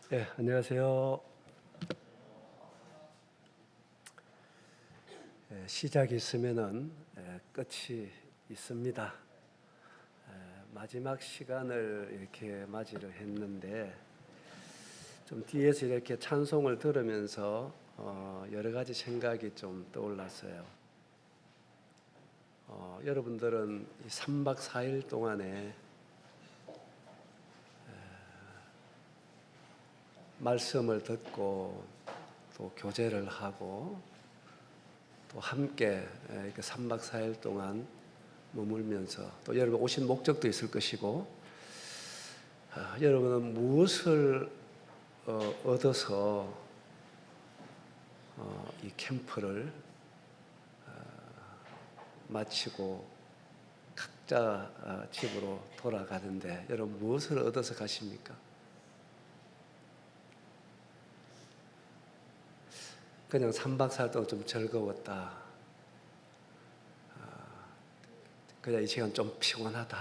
네, 안녕하세요. 시작이 있으면은 끝이 있습니다. 마지막 시간을 이렇게 맞이를 했는데 좀 뒤에서 이렇게 찬송을 들으면서 여러 가지 생각이 좀 떠올랐어요. 여러분들은 이 3박 4일 동안에 말씀을 듣고 또 교제를 하고 또 함께 이렇게 3박 4일 동안 머물면서 또 여러분 오신 목적도 있을 것이고 여러분은 무엇을 얻어서 이 캠프를 마치고 각자 집으로 돌아가는데 여러분 무엇을 얻어서 가십니까? 그냥 3박 4일 동안 좀 즐거웠다. 그냥 이 시간 좀 피곤하다.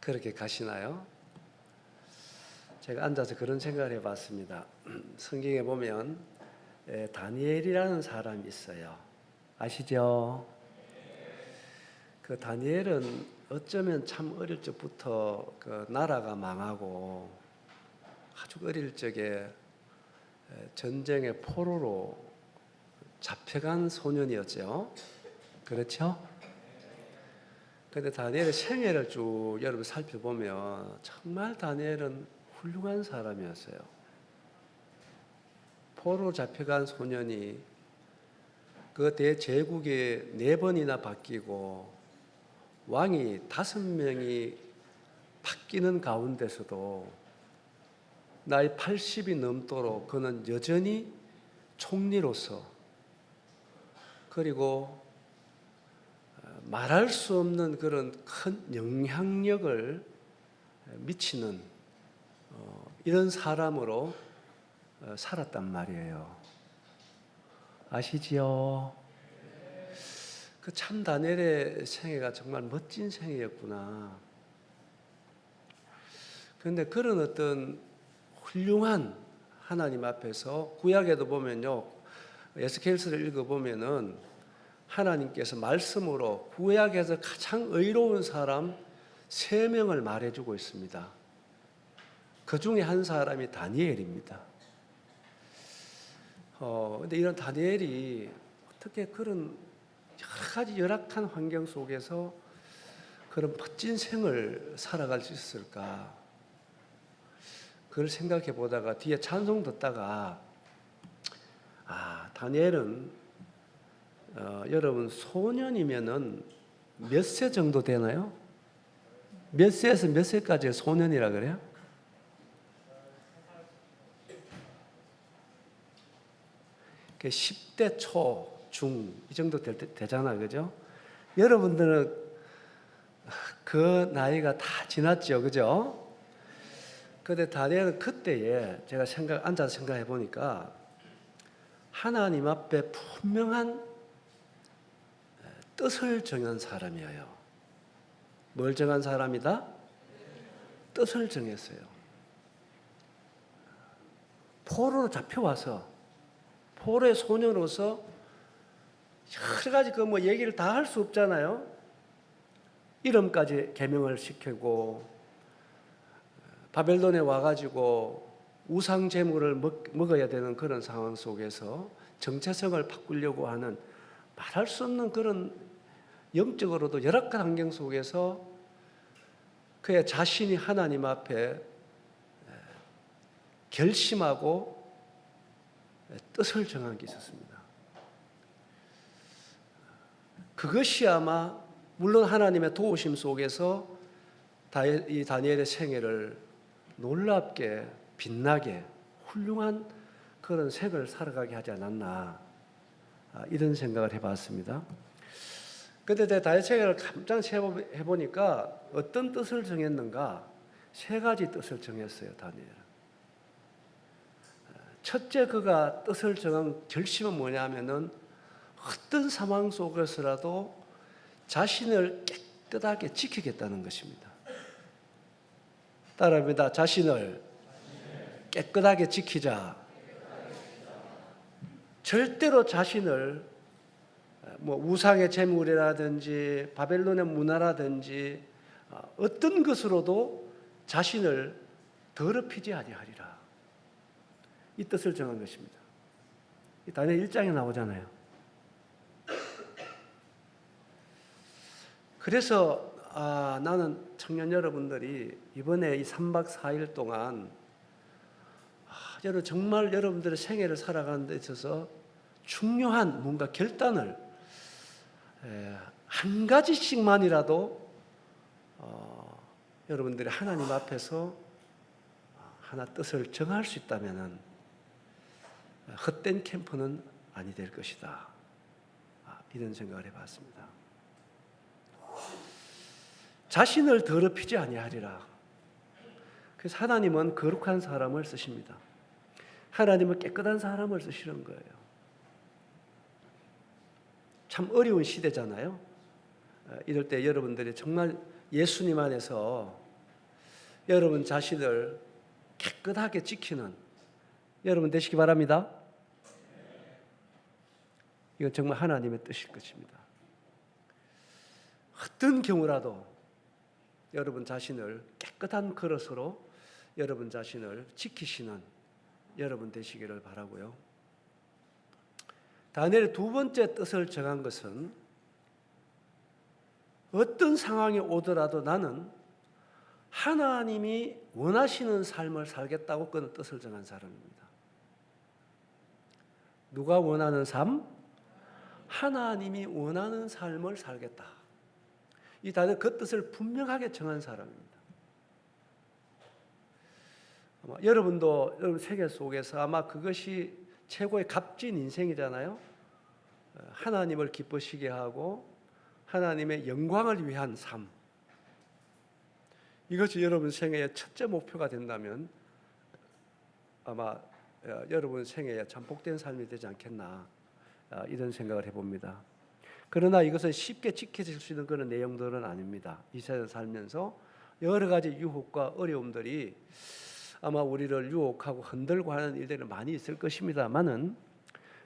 그렇게 가시나요? 제가 앉아서 그런 생각을 해봤습니다. 성경에 보면 다니엘이라는 사람이 있어요. 아시죠? 그 다니엘은 어쩌면 참 어릴 적부터 그 나라가 망하고 아주 어릴 적에 전쟁의 포로로 잡혀간 소년이었죠. 그렇죠? 근데 다니엘의 생애를 쭉 여러분 살펴보면 정말 다니엘은 훌륭한 사람이었어요. 포로 잡혀간 소년이 그 대제국이 4번이나 바뀌고 왕이 5명이 바뀌는 가운데서도 나이 80이 넘도록 그는 여전히 총리로서 그리고 말할 수 없는 그런 큰 영향력을 미치는 이런 사람으로 살았단 말이에요. 아시지요? 그 참 다니엘의 생애가 정말 멋진 생애였구나. 그런데 그런 어떤 훌륭한 하나님 앞에서 구약에도 보면요, 에스겔서를 읽어보면은 하나님께서 말씀으로 구약에서 가장 의로운 사람 3명을 말해주고 있습니다. 그 중에 한 사람이 다니엘입니다. 근데 이런 다니엘이 어떻게 그런 여러 가지 열악한 환경 속에서 그런 멋진 생을 살아갈 수 있을까? 그걸 생각해 보다가 뒤에 찬송 듣다가 다니엘은 여러분 소년이면은 몇 세 정도 되나요? 몇 세에서 몇 세까지 소년이라 그래요? 그 10대 초, 중 이 정도 되잖아, 그죠? 여러분들은 그 나이가 다 지났죠, 그죠? 근데 다니엘은 그때에 제가 앉아서 생각해 보니까 하나님 앞에 분명한 뜻을 정한 사람이에요. 뭘 정한 사람이다? 뜻을 정했어요. 포로로 잡혀와서 포로의 소녀로서 여러 가지 그 뭐 얘기를 다 할 수 없잖아요. 이름까지 개명을 시키고 바벨론에 와가지고 우상 제물을 먹어야 되는 그런 상황 속에서 정체성을 바꾸려고 하는 말할 수 없는 그런 영적으로도 열악한 환경 속에서 그의 자신이 하나님 앞에 결심하고 뜻을 정한 게 있었습니다. 그것이 아마 물론 하나님의 도우심 속에서 이 다니엘의 생애를 놀랍게 빛나게 훌륭한 그런 생을 살아가게 하지 않았나 이런 생각을 해봤습니다. 그런데 다니엘 생애를 깜짝 해보니까 어떤 뜻을 정했는가? 3가지 뜻을 정했어요. 다니엘은. 첫째 그가 뜻을 정한 결심은 뭐냐면은 어떤 상황 속에서라도 자신을 깨끗하게 지키겠다는 것입니다. 따라합니다. 자신을 깨끗하게 지키자. 절대로 자신을 뭐 우상의 제물이라든지 바벨론의 문화라든지 어떤 것으로도 자신을 더럽히지 아니하리라. 이 뜻을 정한 것입니다. 이 다니엘 1장에 나오잖아요. 그래서 나는 청년 여러분들이 이번에 이 3박 4일 동안 정말 여러분들의 생애를 살아가는 데 있어서 중요한 뭔가 결단을 한 가지씩만이라도 여러분들이 하나님 앞에서 하나 뜻을 정할 수 있다면 헛된 캠프는 아니 될 것이다. 이런 생각을 해봤습니다. 자신을 더럽히지 아니하리라. 그래서 하나님은 거룩한 사람을 쓰십니다. 하나님은 깨끗한 사람을 쓰시는 거예요. 참 어려운 시대잖아요. 이럴 때 여러분들이 정말 예수님 안에서 여러분 자신을 깨끗하게 지키는 여러분 되시기 바랍니다. 이건 정말 하나님의 뜻일 것입니다. 어떤 경우라도 여러분 자신을 깨끗한 그릇으로 여러분 자신을 지키시는 여러분 되시기를 바라고요. 다니엘의 두 번째 뜻을 정한 것은 어떤 상황이 오더라도 나는 하나님이 원하시는 삶을 살겠다고 그는 뜻을 정한 사람입니다. 누가 원하는 삶? 하나님이 원하는 삶을 살겠다. 이 다니엘 그 뜻을 분명하게 정한 사람입니다. 아마 여러분도 여러분 세계 속에서 아마 그것이 최고의 값진 인생이잖아요. 하나님을 기쁘시게 하고 하나님의 영광을 위한 삶. 이것이 여러분 생애의 첫째 목표가 된다면 아마 여러분 생애에 참 복된 삶이 되지 않겠나 이런 생각을 해봅니다. 그러나 이것은 쉽게 지켜질 수 있는 그런 내용들은 아닙니다. 이 세상 살면서 여러 가지 유혹과 어려움들이 아마 우리를 유혹하고 흔들고 하는 일들이 많이 있을 것입니다만은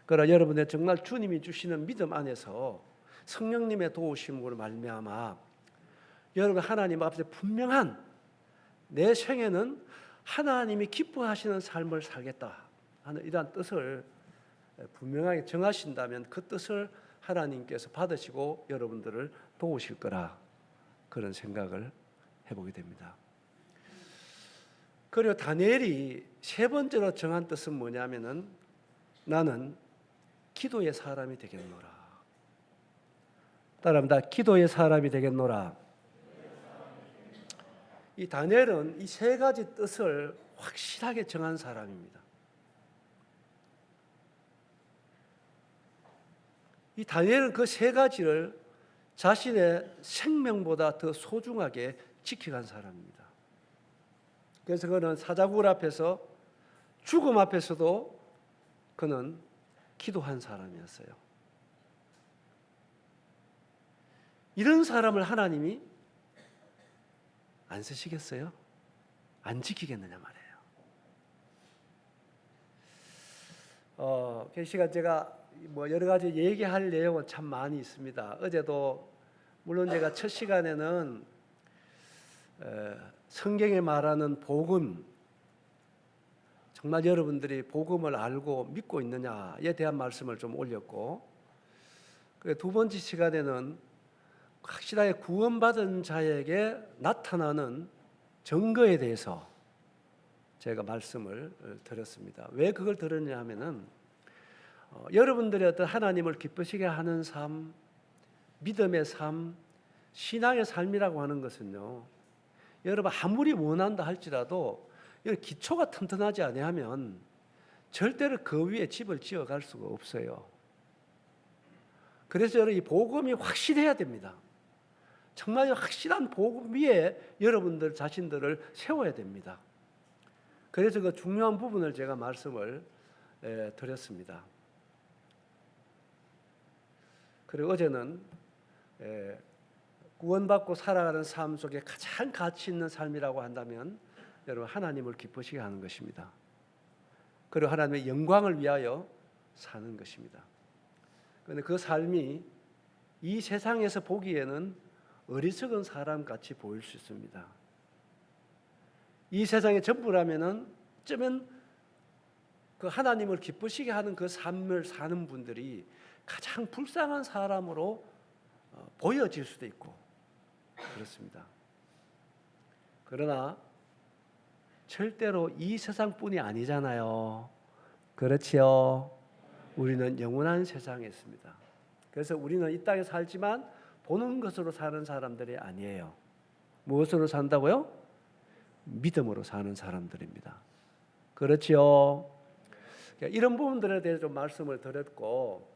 그러나 여러분의 정말 주님이 주시는 믿음 안에서 성령님의 도우심으로 말미암아 여러분 하나님 앞에 분명한 내 생애는 하나님이 기뻐하시는 삶을 살겠다 하는 이러한 뜻을 분명하게 정하신다면 그 뜻을 하나님께서 받으시고 여러분들을 도우실 거라 그런 생각을 해보게 됩니다. 그리고 다니엘이 세 번째로 정한 뜻은 뭐냐면은 나는 기도의 사람이 되겠노라. 따라합니다. 기도의 사람이 되겠노라. 이 다니엘은 이 세 가지 뜻을 확실하게 정한 사람입니다. 이 다니엘은 그 세 가지를 자신의 생명보다 더 소중하게 지켜간 사람입니다. 그래서 그는 사자굴 앞에서 죽음 앞에서도 그는 기도한 사람이었어요. 이런 사람을 하나님이 안 쓰시겠어요? 안 지키겠느냐 말이에요. 그 시간 제가 여러 가지 얘기할 내용은 참 많이 있습니다. 어제도 물론 제가 첫 시간에는 성경에 말하는 복음, 정말 여러분들이 복음을 알고 믿고 있느냐에 대한 말씀을 좀 올렸고, 두 번째 시간에는 확실하게 구원받은 자에게 나타나는 증거에 대해서 제가 말씀을 드렸습니다. 왜 그걸 들었냐 하면은 여러분들의 어떤 하나님을 기쁘시게 하는 삶, 믿음의 삶, 신앙의 삶이라고 하는 것은요, 여러분 아무리 원한다 할지라도 기초가 튼튼하지 아니하면 절대로 그 위에 집을 지어갈 수가 없어요. 그래서 여러분 이 복음이 확실해야 됩니다. 정말 확실한 복음 위에 여러분들 자신들을 세워야 됩니다. 그래서 그 중요한 부분을 제가 말씀을 드렸습니다. 그리고 어제는 구원받고 살아가는 삶 속에 가장 가치 있는 삶이라고 한다면 여러분 하나님을 기쁘시게 하는 것입니다. 그리고 하나님의 영광을 위하여 사는 것입니다. 그런데 그 삶이 이 세상에서 보기에는 어리석은 사람 같이 보일 수 있습니다. 이 세상의 전부라면은 어쩌면 그 하나님을 기쁘시게 하는 그 삶을 사는 분들이 가장 불쌍한 사람으로 보여질 수도 있고 그렇습니다. 그러나 절대로 이 세상뿐이 아니잖아요. 그렇지요. 우리는 영원한 세상에 있습니다. 그래서 우리는 이 땅에 살지만 보는 것으로 사는 사람들이 아니에요. 무엇으로 산다고요? 믿음으로 사는 사람들입니다. 그렇지요. 이런 부분들에 대해서 좀 말씀을 드렸고,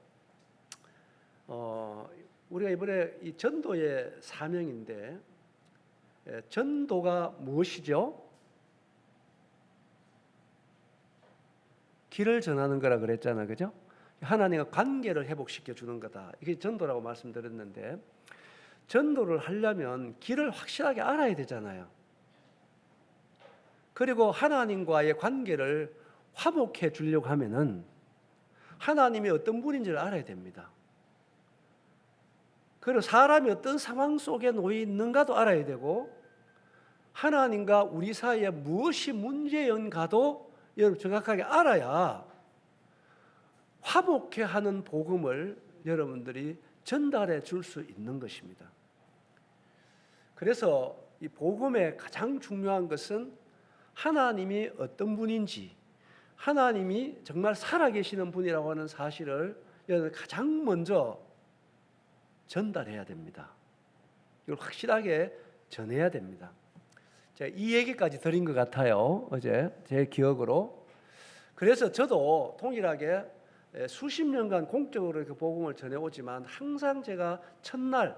우리가 이번에 이 전도의 사명인데, 전도가 무엇이죠? 길을 전하는 거라 그랬잖아요, 그죠? 하나님과 관계를 회복시켜 주는 거다. 이게 전도라고 말씀드렸는데, 전도를 하려면 길을 확실하게 알아야 되잖아요. 그리고 하나님과의 관계를 화목해 주려고 하면은 하나님이 어떤 분인지를 알아야 됩니다. 그리고 사람이 어떤 상황 속에 놓여 있는가도 알아야 되고, 하나님과 우리 사이에 무엇이 문제인가도 여러분 정확하게 알아야 화목해 하는 복음을 여러분들이 전달해 줄 수 있는 것입니다. 그래서 이 복음의 가장 중요한 것은 하나님이 어떤 분인지, 하나님이 정말 살아계시는 분이라고 하는 사실을 여러분 가장 먼저 전달해야 됩니다. 이걸 확실하게 전해야 됩니다. 제가 이 얘기까지 드린 것 같아요. 어제 제 기억으로. 그래서 저도 동일하게 수십 년간 공적으로 그 복음을 전해오지만 항상 제가 첫날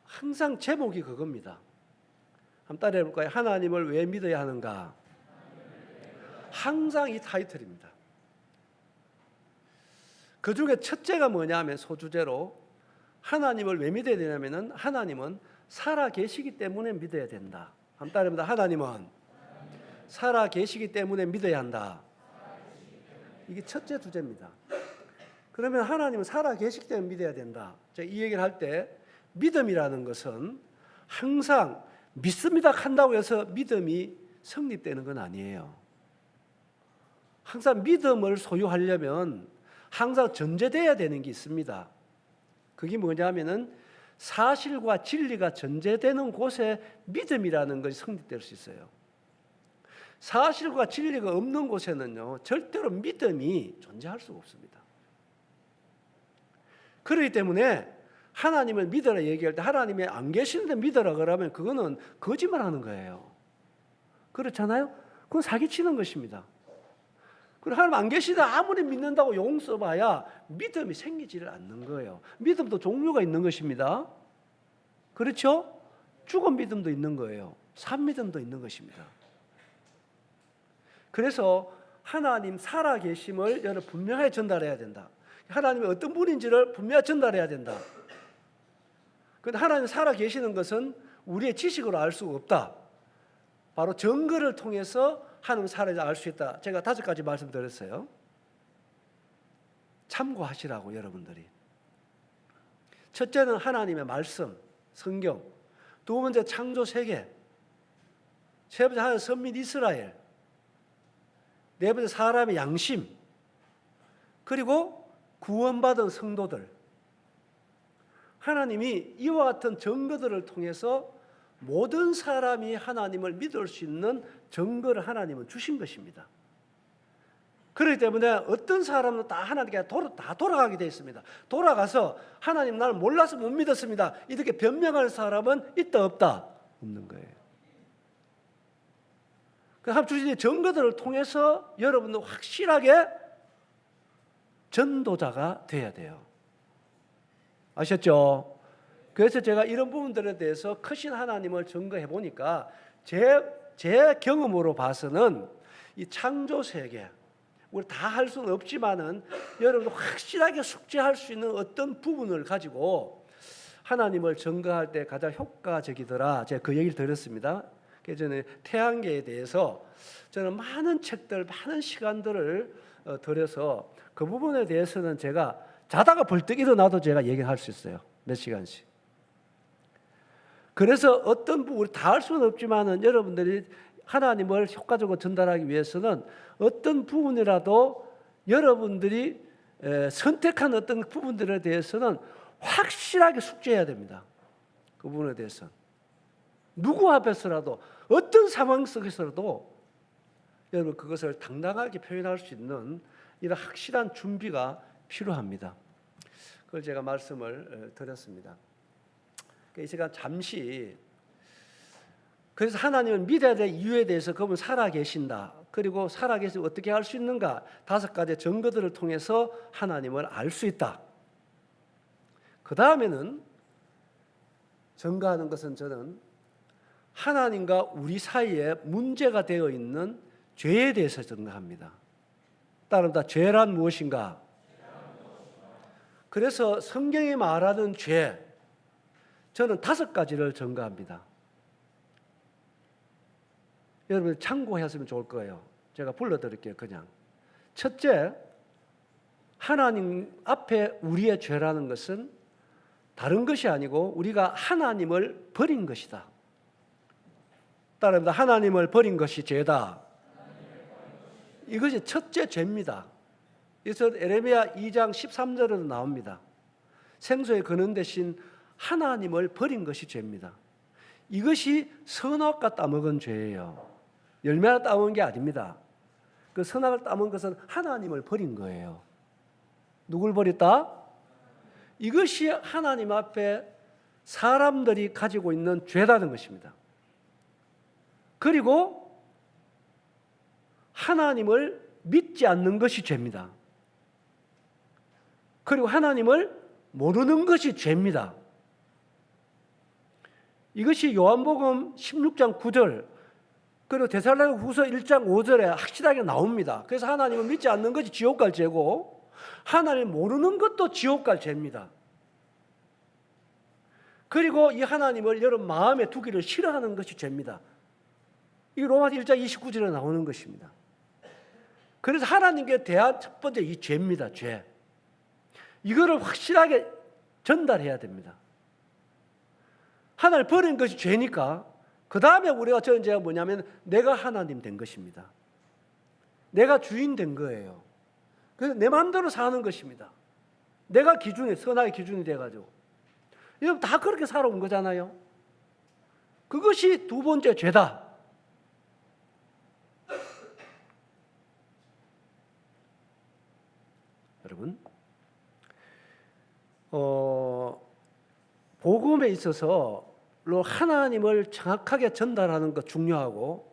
항상 제목이 그겁니다. 한번 따라해 볼까요? 하나님을 왜 믿어야 하는가? 항상 이 타이틀입니다. 그 중에 첫째가 뭐냐면 소주제로 하나님을 왜 믿어야 되냐면은 하나님은 살아 계시기 때문에 믿어야 된다. 한번 따라해봅니다. 하나님은 살아 계시기 때문에 믿어야 한다. 이게 첫째 주제입니다. 그러면 하나님은 살아 계시기 때문에 믿어야 된다. 제가 이 얘기를 할 때 믿음이라는 것은 항상 믿습니다 한다고 해서 믿음이 성립되는 건 아니에요. 항상 믿음을 소유하려면 항상 전제되어야 되는 게 있습니다. 그게 뭐냐면은 사실과 진리가 전제되는 곳에 믿음이라는 것이 성립될 수 있어요. 사실과 진리가 없는 곳에는요, 절대로 믿음이 존재할 수가 없습니다. 그렇기 때문에 하나님을 믿어라 얘기할 때 하나님이 안 계시는데 믿어라 그러면 그거는 거짓말하는 거예요. 그렇잖아요? 그건 사기치는 것입니다. 그리고 하나님 안 계시다 아무리 믿는다고 용 써봐야 믿음이 생기지를 않는 거예요. 믿음도 종류가 있는 것입니다. 그렇죠? 죽은 믿음도 있는 거예요. 산 믿음도 있는 것입니다. 그래서 하나님 살아계심을 여러분 분명하게 전달해야 된다. 하나님이 어떤 분인지를 분명하게 전달해야 된다. 그런데 하나님 살아계시는 것은 우리의 지식으로 알 수가 없다. 바로 증거를 통해서 하나님 살아야 알 수 있다. 제가 5가지 말씀드렸어요. 참고하시라고 여러분들이. 첫째는 하나님의 말씀, 성경. 두 번째 창조 세계. 세 번째 하나님 선민 이스라엘. 네 번째 사람의 양심. 그리고 구원받은 성도들. 하나님이 이와 같은 증거들을 통해서 모든 사람이 하나님을 믿을 수 있는 증거를 하나님은 주신 것입니다. 그렇기 때문에 어떤 사람은 다 하나님께 다 돌아가게 되어 있습니다. 돌아가서 하나님 나를 몰라서 못 믿었습니다. 이렇게 변명할 사람은 있다 없다? 없는 거예요. 그 하나님 주신 증거들을 통해서 여러분도 확실하게 전도자가 돼야 돼요. 아셨죠? 그래서 제가 이런 부분들에 대해서 크신 하나님을 증거해 보니까 제 경험으로 봐서는 이 창조 세계 우리 다 할 수는 없지만은 여러분도 확실하게 숙지할 수 있는 어떤 부분을 가지고 하나님을 증거할 때 가장 효과적이더라. 제가 그 얘기를 드렸습니다. 저는 태양계에 대해서 저는 많은 책들, 많은 시간들을 들여서 그 부분에 대해서는 제가 자다가 벌떡 일어나도 제가 얘기할 수 있어요. 몇 시간씩. 그래서 어떤 부분, 다 할 수는 없지만은 여러분들이 하나님을 효과적으로 전달하기 위해서는 어떤 부분이라도 여러분들이 선택한 어떤 부분들에 대해서는 확실하게 숙지해야 됩니다. 그 부분에 대해서는. 누구 앞에서라도, 어떤 상황 속에서라도 여러분 그것을 당당하게 표현할 수 있는 이런 확실한 준비가 필요합니다. 그걸 제가 말씀을 드렸습니다. 이 시간 잠시, 그래서 하나님을 믿어야 될 이유에 대해서 그분 살아계신다. 그리고 살아계시면 어떻게 할 수 있는가? 5가지 증거들을 통해서 하나님을 알 수 있다. 그 다음에는 증거하는 것은 저는 하나님과 우리 사이에 문제가 되어 있는 죄에 대해서 증거합니다. 따릅니다. 죄란 무엇인가? 그래서 성경이 말하는 죄, 저는 5가지를 증거합니다. 여러분 참고하시면 좋을 거예요. 제가 불러드릴게요. 그냥. 첫째, 하나님 앞에 우리의 죄라는 것은 다른 것이 아니고 우리가 하나님을 버린 것이다. 따릅니다. 하나님을 버린 것이 죄다. 이것이 첫째 죄입니다. 그래서 에레미야 2장 13절에도 나옵니다. 생수의 근원 대신 하나님을 버린 것이 죄입니다. 이것이 선악과 따먹은 죄예요. 열매를 따먹은 게 아닙니다. 그 선악을 따먹은 것은 하나님을 버린 거예요. 누굴 버렸다? 이것이 하나님 앞에 사람들이 가지고 있는 죄라는 것입니다. 그리고 하나님을 믿지 않는 것이 죄입니다. 그리고 하나님을 모르는 것이 죄입니다. 이것이 요한복음 16장 9절 그리고 데살로니가후서 1장 5절에 확실하게 나옵니다. 그래서 하나님을 믿지 않는 것이 지옥 갈 죄고 하나님을 모르는 것도 지옥 갈 죄입니다. 그리고 이 하나님을 여러분 마음에 두기를 싫어하는 것이 죄입니다. 이 로마서 1장 29절에 나오는 것입니다. 그래서 하나님께 대한 첫 번째 이 죄입니다. 죄. 이거를 확실하게 전달해야 됩니다. 하나님을 버린 것이 죄니까 그 다음에 우리가 저는 제가 뭐냐면 내가 하나님 된 것입니다. 내가 주인 된 거예요. 그래서 내 마음대로 사는 것입니다. 내가 기준이 선악의 기준이 돼가지고 여러분 다 그렇게 살아온 거잖아요. 그것이 두 번째 죄다. 여러분 복음에 있어서 하나님을 정확하게 전달하는 것 중요하고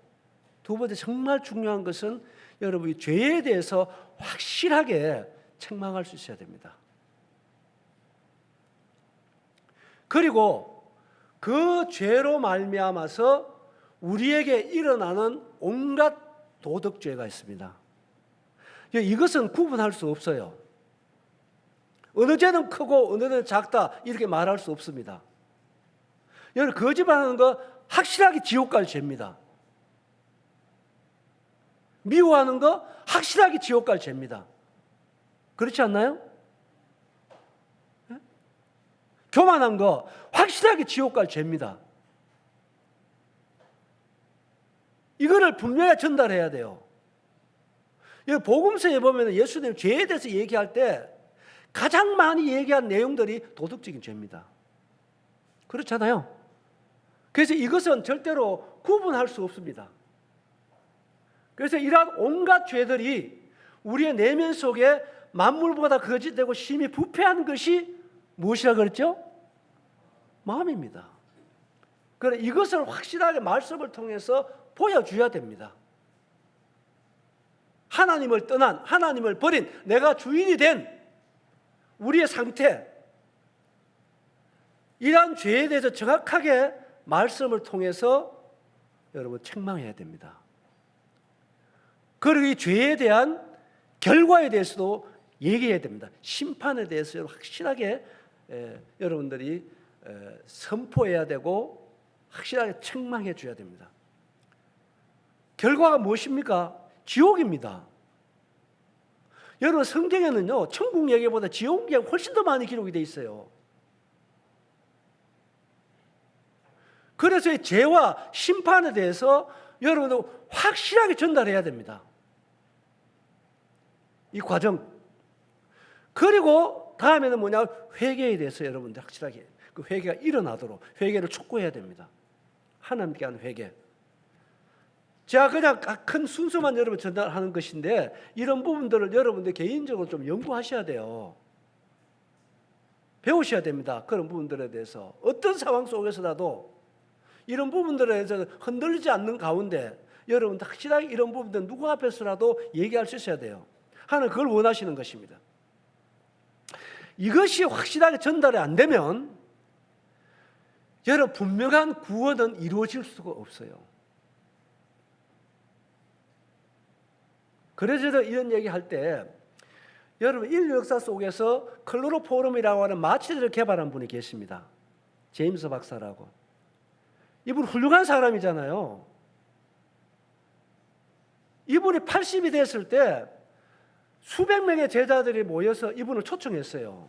두 번째 정말 중요한 것은 여러분이 죄에 대해서 확실하게 책망할 수 있어야 됩니다. 그리고 그 죄로 말미암아서 우리에게 일어나는 온갖 도덕죄가 있습니다. 이것은 구분할 수 없어요. 어느 죄는 크고 어느 죄는 작다 이렇게 말할 수 없습니다. 여러분 거짓말하는 거 확실하게 지옥 갈 죄입니다. 미워하는 거 확실하게 지옥 갈 죄입니다. 그렇지 않나요? 네? 교만한 거 확실하게 지옥 갈 죄입니다. 이거를 분명히 전달해야 돼요. 여기 복음서에 보면 예수님 죄에 대해서 얘기할 때 가장 많이 얘기한 내용들이 도덕적인 죄입니다. 그렇잖아요. 그래서 이것은 절대로 구분할 수 없습니다. 그래서 이러한 온갖 죄들이 우리의 내면 속에 만물보다 거짓되고 심히 부패한 것이 무엇이라 그랬죠? 마음입니다. 그래 이것을 확실하게 말씀을 통해서 보여줘야 됩니다. 하나님을 떠난, 하나님을 버린, 내가 주인이 된 우리의 상태, 이러한 죄에 대해서 정확하게 말씀을 통해서 여러분 책망해야 됩니다. 그리고 이 죄에 대한 결과에 대해서도 얘기해야 됩니다. 심판에 대해서 확실하게 여러분들이 선포해야 되고 확실하게 책망해 줘야 됩니다. 결과가 무엇입니까? 지옥입니다. 여러분, 성경에는요, 천국 얘기보다 지옥 얘기가 훨씬 더 많이 기록이 돼 있어요. 그래서 이 죄와 심판에 대해서 여러분도 확실하게 전달해야 됩니다. 이 과정. 그리고 다음에는 뭐냐? 회개에 대해서 여러분들 확실하게 그 회개가 일어나도록 회개를 촉구해야 됩니다. 하나님께 하는 회개. 제가 그냥 큰 순서만 여러분 전달하는 것인데 이런 부분들을 여러분들 개인적으로 좀 연구하셔야 돼요. 배우셔야 됩니다. 그런 부분들에 대해서. 어떤 상황 속에서라도 이런 부분들에 대해서 흔들리지 않는 가운데 여러분 확실하게 이런 부분들 누구 앞에서라도 얘기할 수 있어야 돼요. 하나님 그걸 원하시는 것입니다. 이것이 확실하게 전달이 안 되면 여러분 분명한 구원은 이루어질 수가 없어요. 그래서 이런 얘기할 때 여러분 인류 역사 속에서 클로로포름이라고 하는 마취제를 개발한 분이 계십니다. 제임스 박사라고. 이분 훌륭한 사람이잖아요. 이분이 80이 됐을 때 수백 명의 제자들이 모여서 이분을 초청했어요.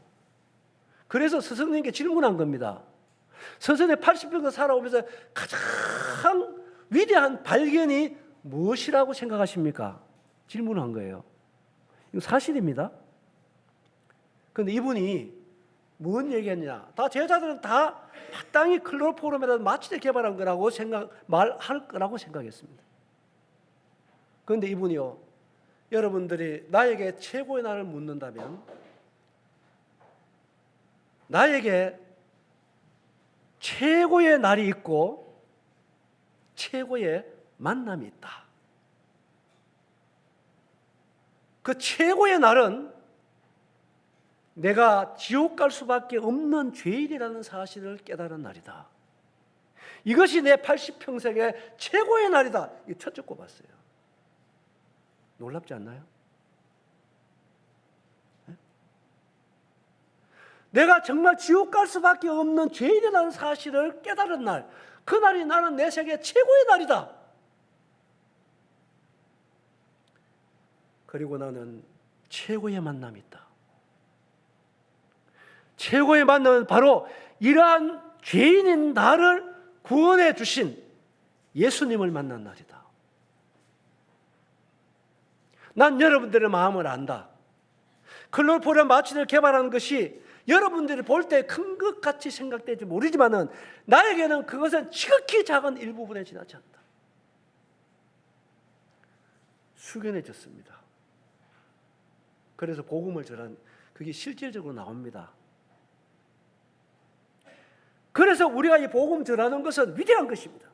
그래서 스승님께 질문한 겁니다. 스승님 80평생 살아오면서 가장 위대한 발견이 무엇이라고 생각하십니까? 질문한 거예요. 이거 사실입니다. 그런데 이분이 뭔 얘기했냐? 다 제자들은 다 마땅히 클로로포름이라는 마취제 개발한 거라고 말할 거라고 생각했습니다. 그런데 이분이요, 여러분들이 나에게 최고의 날을 묻는다면 나에게 최고의 날이 있고 최고의 만남이 있다. 그 최고의 날은 내가 지옥 갈 수밖에 없는 죄인이라는 사실을 깨달은 날이다. 이것이 내 80평생의 최고의 날이다. 이 첫째 꼽았어요. 놀랍지 않나요? 네? 내가 정말 지옥 갈 수밖에 없는 죄인이라는 사실을 깨달은 날, 그날이 나는 내 세계 최고의 날이다. 그리고 나는 최고의 만남이 있다. 최고의 만남은 바로 이러한 죄인인 나를 구원해 주신 예수님을 만난 날이다. 난 여러분들의 마음을 안다. 클로로포름 마취제를 개발하는 것이 여러분들이 볼 때 큰 것 같이 생각될지 모르지만은 나에게는 그것은 지극히 작은 일부분에 지나지 않는다. 숙연해졌습니다. 그래서 복음을 전한 그게 실질적으로 나옵니다. 그래서 우리가 이 복음 전하는 것은 위대한 것입니다.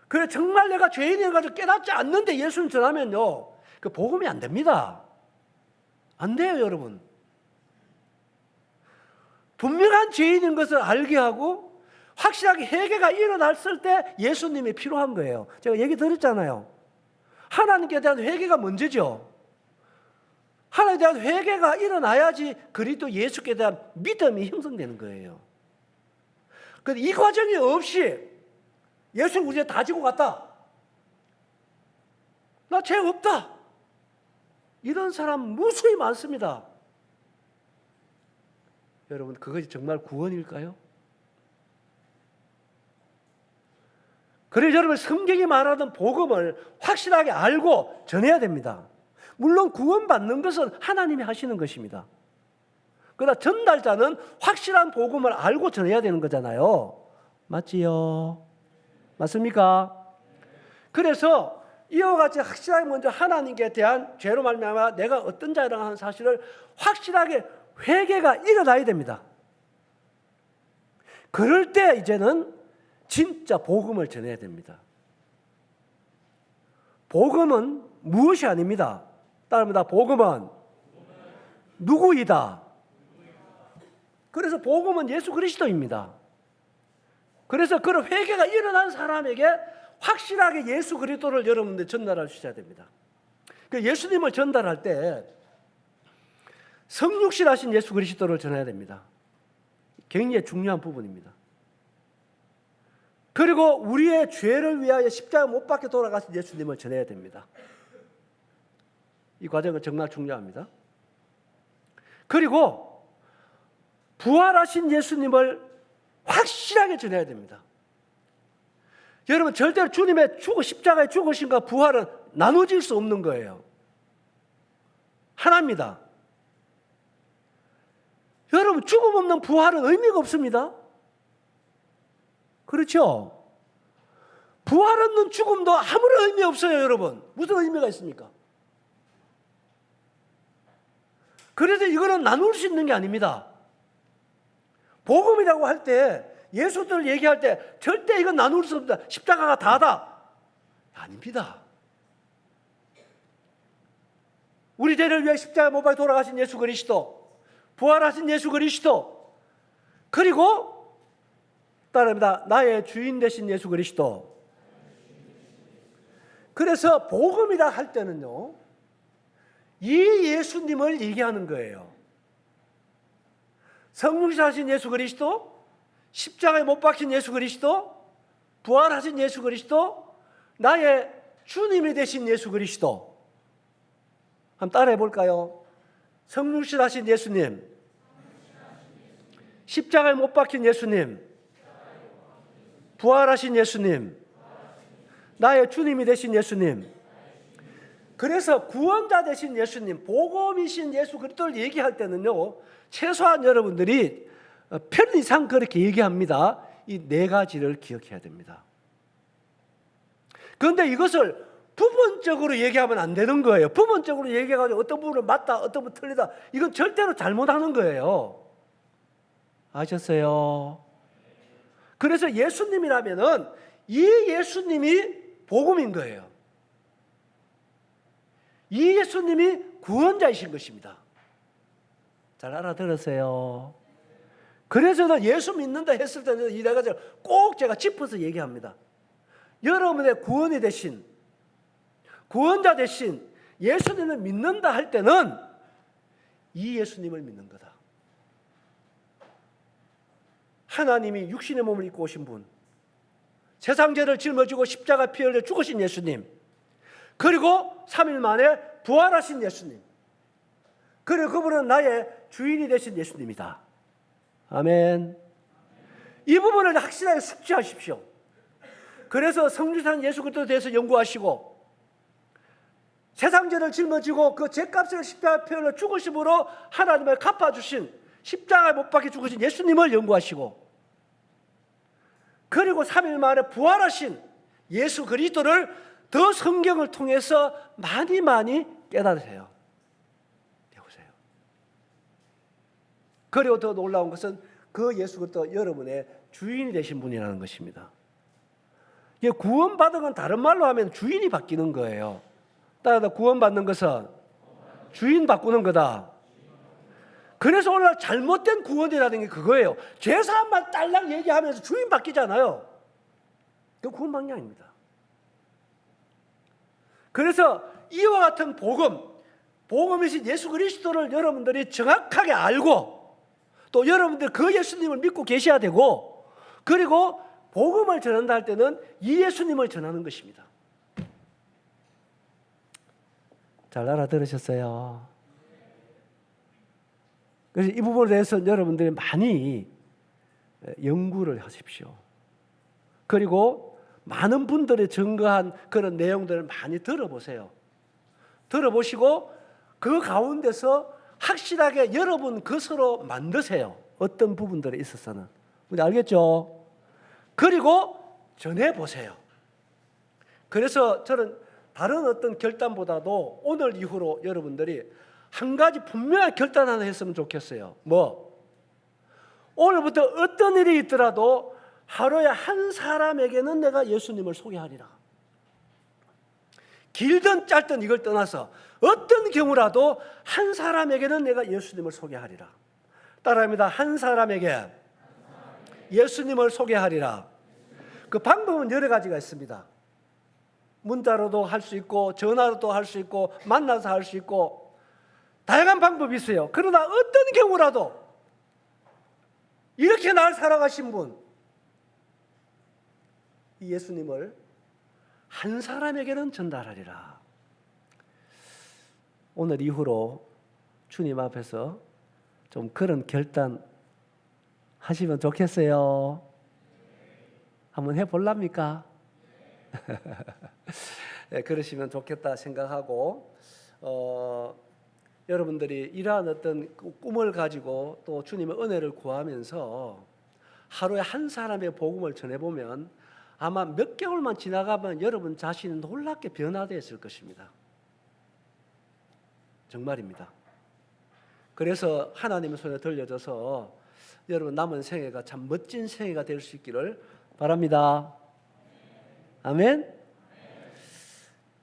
그래 정말 내가 죄인이어가지고 깨닫지 않는데 예수님 전하면요, 그 복음이 안 됩니다. 안 돼요, 여러분. 분명한 죄인인 것을 알게 하고 확실하게 회개가 일어났을 때 예수님이 필요한 거예요. 제가 얘기 드렸잖아요. 하나님께 대한 회개가 먼저죠. 하나님에 대한 회개가 일어나야지 그리스도 예수께 대한 믿음이 형성되는 거예요. 그런데 이 과정이 없이 예수 우리가 다 지고 갔다. 나 죄 없다. 이런 사람 무수히 많습니다. 여러분, 그것이 정말 구원일까요? 그래서 여러분 성경이 말하던 복음을 확실하게 알고 전해야 됩니다. 물론 구원받는 것은 하나님이 하시는 것입니다. 그러나 전달자는 확실한 복음을 알고 전해야 되는 거잖아요. 맞지요? 맞습니까? 그래서 이와 같이 확실하게 먼저 하나님께 대한 죄로 말미암아 내가 어떤 자라고 하는 사실을 확실하게 회개가 일어나야 됩니다. 그럴 때 이제는 진짜 복음을 전해야 됩니다. 복음은 무엇이 아닙니다. 따릅니다. 복음은 누구이다. 그래서 복음은 예수 그리스도입니다. 그래서 그런 회개가 일어난 사람에게 확실하게 예수 그리스도를 여러분들 전달할 수 있어야 됩니다. 그 예수님을 전달할 때 성육신하신 예수 그리스도를 전해야 됩니다. 굉장히 중요한 부분입니다. 그리고 우리의 죄를 위하여 십자가 못 박혀 돌아가신 예수님을 전해야 됩니다. 이 과정은 정말 중요합니다. 그리고 부활하신 예수님을 확실하게 전해야 됩니다. 여러분, 절대로 주님의 십자가에 죽으신과 부활은 나눠질 수 없는 거예요. 하나입니다. 여러분, 죽음 없는 부활은 의미가 없습니다. 그렇죠? 부활 없는 죽음도 아무런 의미 없어요, 여러분. 무슨 의미가 있습니까? 그래서 이거는 나눌 수 있는 게 아닙니다. 복음이라고 할 때, 예수들 얘기할 때 절대 이건 나눌 수 없다. 십자가가 다다. 아닙니다. 우리 죄를 위해 십자가 못 박혀 돌아가신 예수 그리스도, 부활하신 예수 그리스도, 그리고 따릅니다. 나의 주인 되신 예수 그리스도. 그래서 복음이라 할 때는요, 이 예수님을 얘기하는 거예요. 성육신하신 예수 그리스도, 십자가에 못 박힌 예수 그리스도, 부활하신 예수 그리스도, 나의 주님이 되신 예수 그리스도. 한번 따라해 볼까요? 성육신하신 예수님, 십자가에 못 박힌 예수님, 부활하신 예수님, 나의 주님이 되신 예수님. 그래서 구원자 되신 예수님, 복음이신 예수 그리스도를 얘기할 때는요, 최소한 여러분들이 편리상 그렇게 얘기합니다. 이 네 가지를 기억해야 됩니다. 그런데 이것을 부분적으로 얘기하면 안 되는 거예요. 부분적으로 얘기해가지고 어떤 부분은 맞다, 어떤 부분은 틀리다. 이건 절대로 잘못하는 거예요. 아셨어요? 그래서 예수님이라면은 이 예수님이 복음인 거예요. 이 예수님이 구원자이신 것입니다. 잘 알아들으세요? 그래서 예수 믿는다 했을 때는 이 네 가지를 꼭 제가 짚어서 얘기합니다. 여러분의 구원이 되신, 구원자 되신 예수님을 믿는다 할 때는 이 예수님을 믿는 거다. 하나님이 육신의 몸을 입고 오신 분, 세상 죄를 짊어지고 십자가 피 흘려 죽으신 예수님, 그리고 3일 만에 부활하신 예수님, 그리고 그분은 나의 주인이 되신 예수님이다. 아멘. 이 부분을 확실하게 숙지하십시오. 그래서 성육신한 예수 그리스도에 대해서 연구하시고, 세상 죄를 짊어지고 그 죄값을 십자가 피 흘려 죽으심으로 하나님을 갚아주신, 십자가에 못 박혀 죽으신 예수님을 연구하시고, 그리고 3일 만에 부활하신 예수 그리스도를 더 성경을 통해서 많이 깨달으세요. 배우세요. 그리고 더 놀라운 것은 그 예수 그리스도 여러분의 주인이 되신 분이라는 것입니다. 이게 구원받은 건 다른 말로 하면 주인이 바뀌는 거예요. 따라서 구원받는 것은 주인 바꾸는 거다. 그래서 오늘 잘못된 구원이라는 게 그거예요. 죄사함만 딸랑 얘기하면서 주인 바뀌잖아요. 그 구원받는 게 아닙니다. 그래서 이와 같은 복음이신 예수 그리스도를 여러분들이 정확하게 알고, 또 여러분들 그 예수님을 믿고 계셔야 되고, 그리고 복음을 전한다 할 때는 이 예수님을 전하는 것입니다. 잘 알아들으셨어요? 그래서 이 부분에 대해서 여러분들이 많이 연구를 하십시오. 그리고 많은 분들이 증거한 그런 내용들을 많이 들어보세요. 들어보시고 그 가운데서 확실하게 여러분 것으로 만드세요. 어떤 부분들에 있어서는. 알겠죠? 그리고 전해보세요. 그래서 저는 다른 어떤 결단보다도 오늘 이후로 여러분들이 한 가지 분명한 결단 하나 했으면 좋겠어요. 오늘부터 어떤 일이 있더라도 하루에 한 사람에게는 내가 예수님을 소개하리라. 길든 짧든 이걸 떠나서 어떤 경우라도 한 사람에게는 내가 예수님을 소개하리라. 따라합니다. 한 사람에게 예수님을 소개하리라. 그 방법은 여러 가지가 있습니다. 문자로도 할 수 있고, 전화로도 할 수 있고, 만나서 할 수 있고, 다양한 방법이 있어요. 그러나 어떤 경우라도 이렇게 날 살아가신 분, 이 예수님을 한 사람에게는 전달하리라. 오늘 이후로 주님 앞에서 좀 그런 결단 하시면 좋겠어요. 한번 해볼랍니까? 네, 그러시면 좋겠다 생각하고 여러분들이 이러한 어떤 꿈을 가지고 또 주님의 은혜를 구하면서 하루에 한 사람의 복음을 전해보면 아마 몇 개월만 지나가면 여러분 자신은 놀랍게 변화되었을 것입니다. 정말입니다. 그래서 하나님의 손에 들려져서 여러분 남은 생애가 참 멋진 생애가 될 수 있기를 바랍니다. 아멘.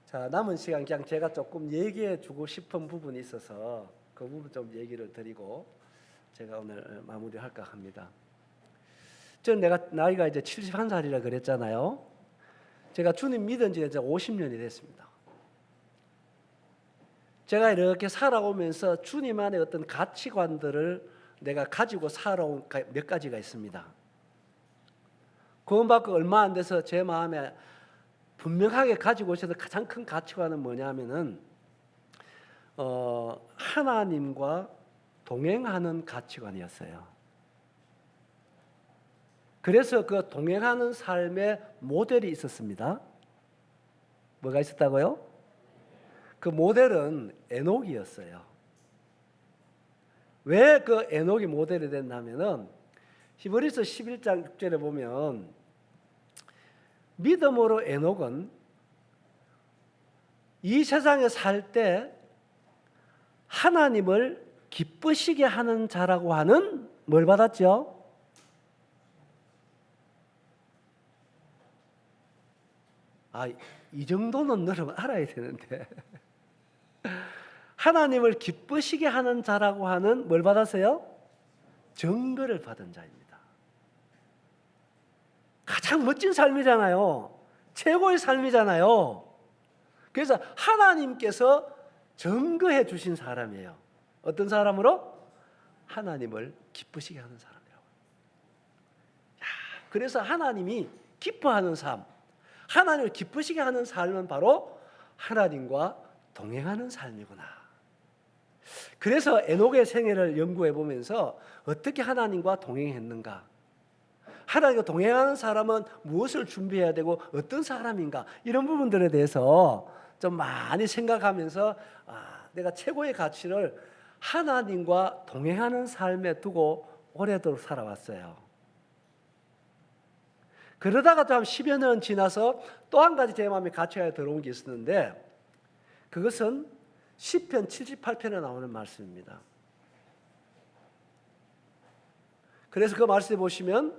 자, 남은 시간 그냥 제가 조금 얘기해 주고 싶은 부분이 있어서 그 부분 좀 얘기를 드리고 제가 오늘 마무리할까 합니다. 내가 나이가 이제 71살이라 그랬잖아요. 제가 주님 믿은 지 이제 50년이 됐습니다. 제가 이렇게 살아오면서 주님 안에 어떤 가치관들을 내가 가지고 살아온 몇 가지가 있습니다. 구원받고 얼마 안 돼서 제 마음에 분명하게 가지고 있어서 가장 큰 가치관은 뭐냐면은 하나님과 동행하는 가치관이었어요. 그래서 그 동행하는 삶의 모델이 있었습니다. 뭐가 있었다고요? 그 모델은 에녹이었어요. 왜 그 에녹이 모델이 됐냐면은 히브리서 11장 6절에 보면 믿음으로 에녹은 이 세상에 살 때 하나님을 기쁘시게 하는 자라고 하는 뭘 받았죠? 이 정도는 여러분 알아야 되는데 하나님을 기쁘시게 하는 자라고 하는 뭘 받았어요? 증거를 받은 자입니다. 가장 멋진 삶이잖아요. 최고의 삶이잖아요. 그래서 하나님께서 증거해 주신 사람이에요. 어떤 사람으로? 하나님을 기쁘시게 하는 사람이라고. 그래서 하나님이 기뻐하는 삶, 하나님을 기쁘시게 하는 삶은 바로 하나님과 동행하는 삶이구나. 그래서 에녹의 생애를 연구해 보면서 어떻게 하나님과 동행했는가, 하나님과 동행하는 사람은 무엇을 준비해야 되고 어떤 사람인가, 이런 부분들에 대해서 좀 많이 생각하면서 내가 최고의 가치를 하나님과 동행하는 삶에 두고 오래도록 살아왔어요. 그러다가 또 한 10여 년 지나서 또 한 가지 제 마음에 가치가 들어온 게 있었는데, 그것은 시편 78편에 나오는 말씀입니다. 그래서 그 말씀에 보시면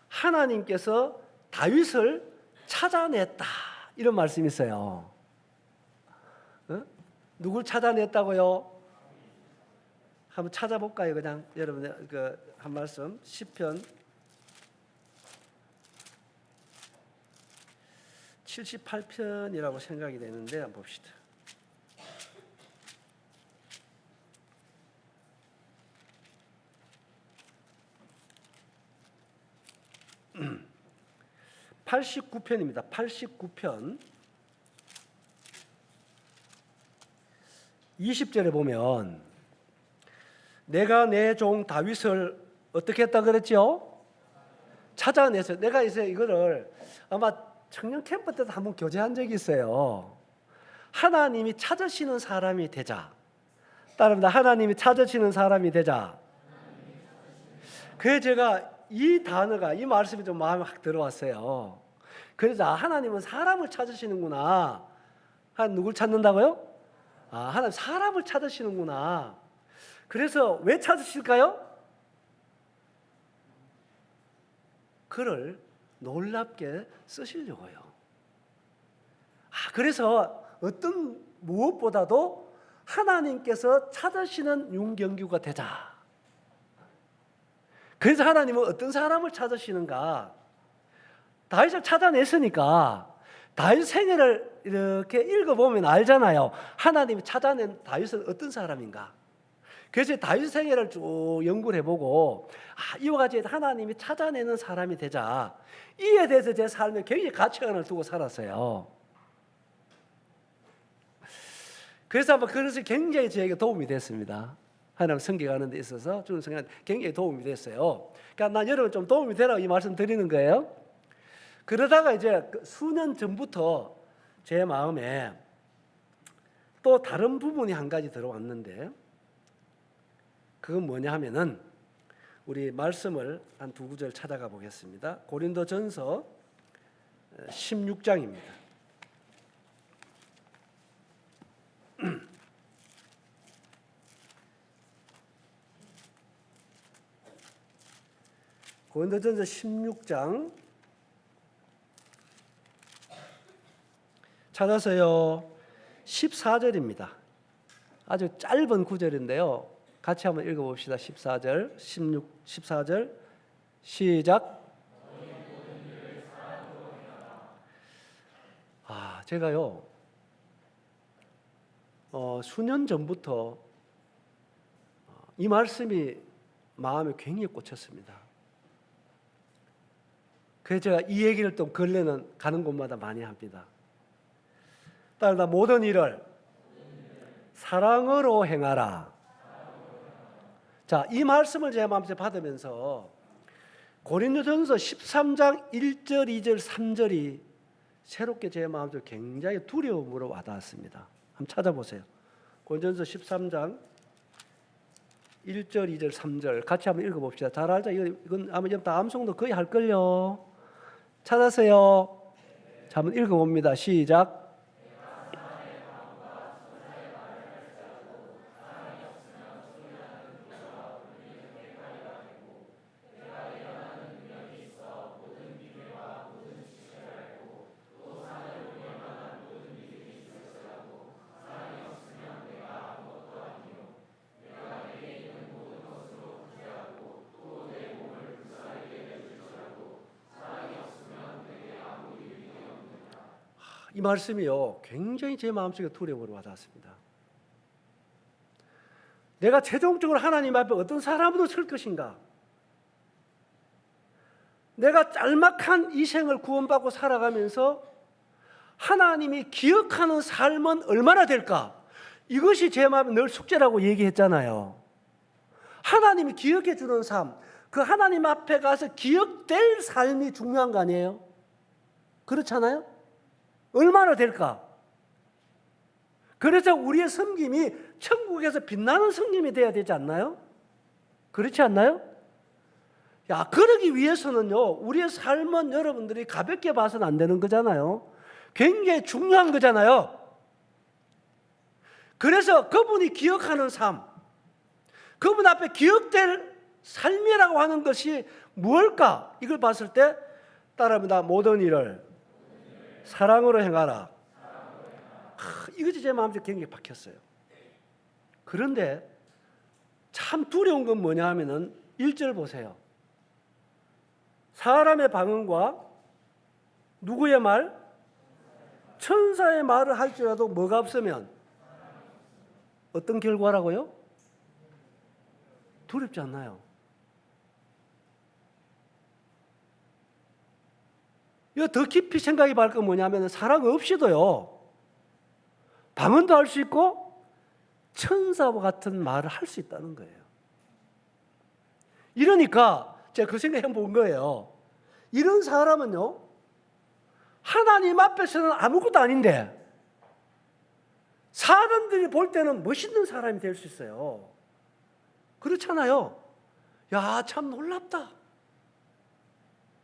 하나님께서 다윗을 찾아냈다, 이런 말씀이 있어요. 누굴 찾아냈다고요? 한번 찾아볼까요? 그냥 여러분 한 말씀, 시편 78편이라고 생각이 되는데 한번 봅시다. 음. 89편입니다. 89편 20절에 보면 내가 내 종 다윗을 어떻게 했다 그랬죠? 찾아내서. 내가 이제 이거를 아마 청년 캠프 때도 한번 교제한 적이 있어요. 하나님이 찾으시는 사람이 되자. 따릅니다. 하나님이 찾으시는 사람이 되자. 그래서 제가 이 단어가, 이 말씀이 좀 마음에 확 들어왔어요. 그래서 하나님은 사람을 찾으시는구나. 누굴 찾는다고요? 하나님 사람을 찾으시는구나. 그래서 왜 찾으실까요? 그를 놀랍게 쓰시려고요. 그래서 어떤 무엇보다도 하나님께서 찾으시는 윤경규가 되자. 그래서 하나님은 어떤 사람을 찾으시는가? 다윗을 찾아냈으니까 다윗 생애를 이렇게 읽어보면 알잖아요. 하나님이 찾아낸 다윗은 어떤 사람인가? 그래서 다윗 생애를 쭉 연구를 해보고 이와 같이 하나님이 찾아내는 사람이 되자, 이에 대해서 제 삶에 굉장히 가치관을 두고 살았어요. 그래서 아마 그것이 굉장히 저에게 도움이 됐습니다. 하나님 섬겨가는 데 있어서 주는 성경 굉장히 도움이 됐어요. 그러니까 난 여러분 좀 도움이 되라고 이 말씀 드리는 거예요. 그러다가 이제 수년 전부터 제 마음에 또 다른 부분이 한 가지 들어왔는데, 그건 뭐냐 하면은 우리 말씀을 한 두 구절 찾아가 보겠습니다. 고린도전서 16장입니다. 고린도전서 16장 찾아서요 14절입니다. 아주 짧은 구절인데요. 같이 한번 읽어봅시다. 14절, 14절 시작. 제가요 수년 전부터 이 말씀이 마음에 굉장히 꽂혔습니다. 그래서 제가 이 얘기를 또 근래는 가는 곳마다 많이 합니다. 따라 모든 일을 사랑으로 행하라. 자, 이 말씀을 제 마음에 받으면서 고린도전서 13장 1절, 2절, 3절이 새롭게 제 마음속에 굉장히 두려움으로 와닿았습니다. 한번 찾아보세요. 고린도전서 13장 1절, 2절, 3절 같이 한번 읽어봅시다. 잘 알죠? 이건 아마 다 암송도 거의 할걸요. 찾았어요? 자, 한번 읽어봅니다. 시작. 이 말씀이요 굉장히 제 마음속에 두려움으로 와닿았습니다. 내가 최종적으로 하나님 앞에 어떤 사람으로 설 것인가? 내가 짤막한 이 생을 구원받고 살아가면서 하나님이 기억하는 삶은 얼마나 될까? 이것이 제 마음에 늘 숙제라고 얘기했잖아요. 하나님이 기억해 주는 삶, 그 하나님 앞에 가서 기억될 삶이 중요한 거 아니에요? 그렇잖아요? 얼마나 될까? 그래서 우리의 섬김이 천국에서 빛나는 섬김이 돼야 되지 않나요? 그렇지 않나요? 그러기 위해서는요, 우리의 삶은 여러분들이 가볍게 봐서는 안 되는 거잖아요. 굉장히 중요한 거잖아요. 그래서 그분이 기억하는 삶, 그분 앞에 기억될 삶이라고 하는 것이 무엇일까? 이걸 봤을 때 따라합니다. 모든 일을 사랑으로 행하라. 이것이 제 마음속에 굉장히 박혔어요. 그런데 참 두려운 건 뭐냐 하면은 1절 보세요. 사람의 방언과 누구의 말? 천사의 말을 할지라도 뭐가 없으면 어떤 결과라고요? 두렵지 않나요? 이거 더 깊이 생각해 볼 건 뭐냐면 사랑 없이도요 방언도 할 수 있고 천사와 같은 말을 할 수 있다는 거예요. 이러니까 제가 그 생각해 본 거예요. 이런 사람은요 하나님 앞에서는 아무것도 아닌데 사람들이 볼 때는 멋있는 사람이 될 수 있어요. 그렇잖아요. 야, 참 놀랍다,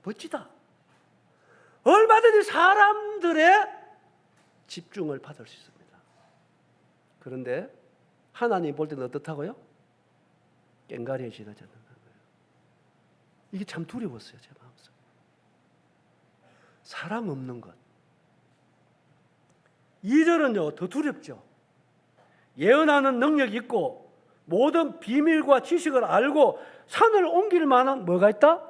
멋지다. 얼마든지 사람들의 집중을 받을 수 있습니다. 그런데 하나님 볼 때는 어떻다고요? 꽹가리해지지 않는다는 거예요. 이게 참 두려웠어요, 제 마음속에. 사랑 없는 것. 2절은요 더 두렵죠. 예언하는 능력이 있고 모든 비밀과 지식을 알고 산을 옮길 만한 뭐가 있다?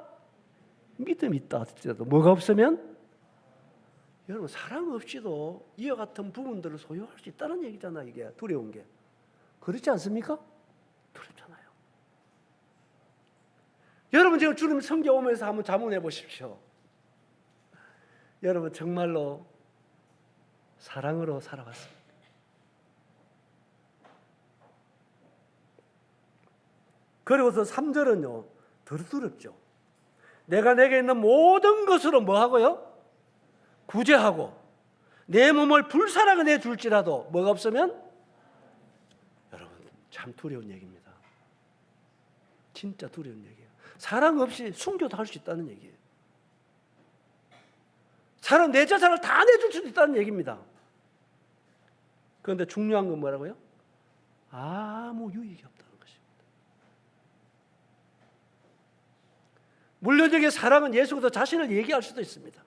믿음이 있다 할지라도 뭐가 없으면? 여러분 사랑 없이도 이와 같은 부분들을 소유할 수 있다는 얘기잖아. 이게 두려운 게. 그렇지 않습니까? 두렵잖아요. 여러분 지금 주님 성경 오면서 한번 자문해 보십시오. 여러분 정말로 사랑으로 살아왔습니다. 그리고서 3절은요 더 두렵죠. 내가 내게 있는 모든 것으로 뭐 하고요? 구제하고 내 몸을 불사르게 내줄지라도 뭐가 없으면, 여러분 참 두려운 얘기입니다. 진짜 두려운 얘기예요. 사랑 없이 순교도 할 수 있다는 얘기예요. 사람 내 재산을 다 내줄 수 있다는 얘기입니다. 그런데 중요한 건 뭐라고요? 아무 유익이 없다는 것입니다. 물론 여기 사랑은 예수께서 자신을 얘기할 수도 있습니다.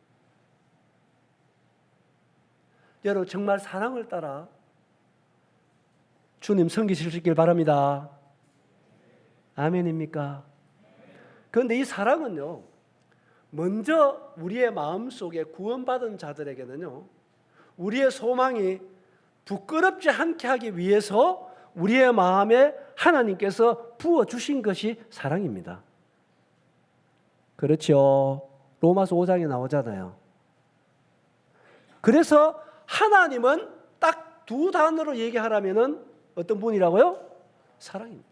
여러분 정말 사랑을 따라 주님 섬기시길 바랍니다. 아멘입니까? 그런데 이 사랑은요 먼저 우리의 마음속에 구원받은 자들에게는요 우리의 소망이 부끄럽지 않게 하기 위해서 우리의 마음에 하나님께서 부어주신 것이 사랑입니다. 그렇죠. 로마서 5장에 나오잖아요. 그래서 하나님은 딱 두 단어로 얘기하라면은 어떤 분이라고요? 사랑입니다.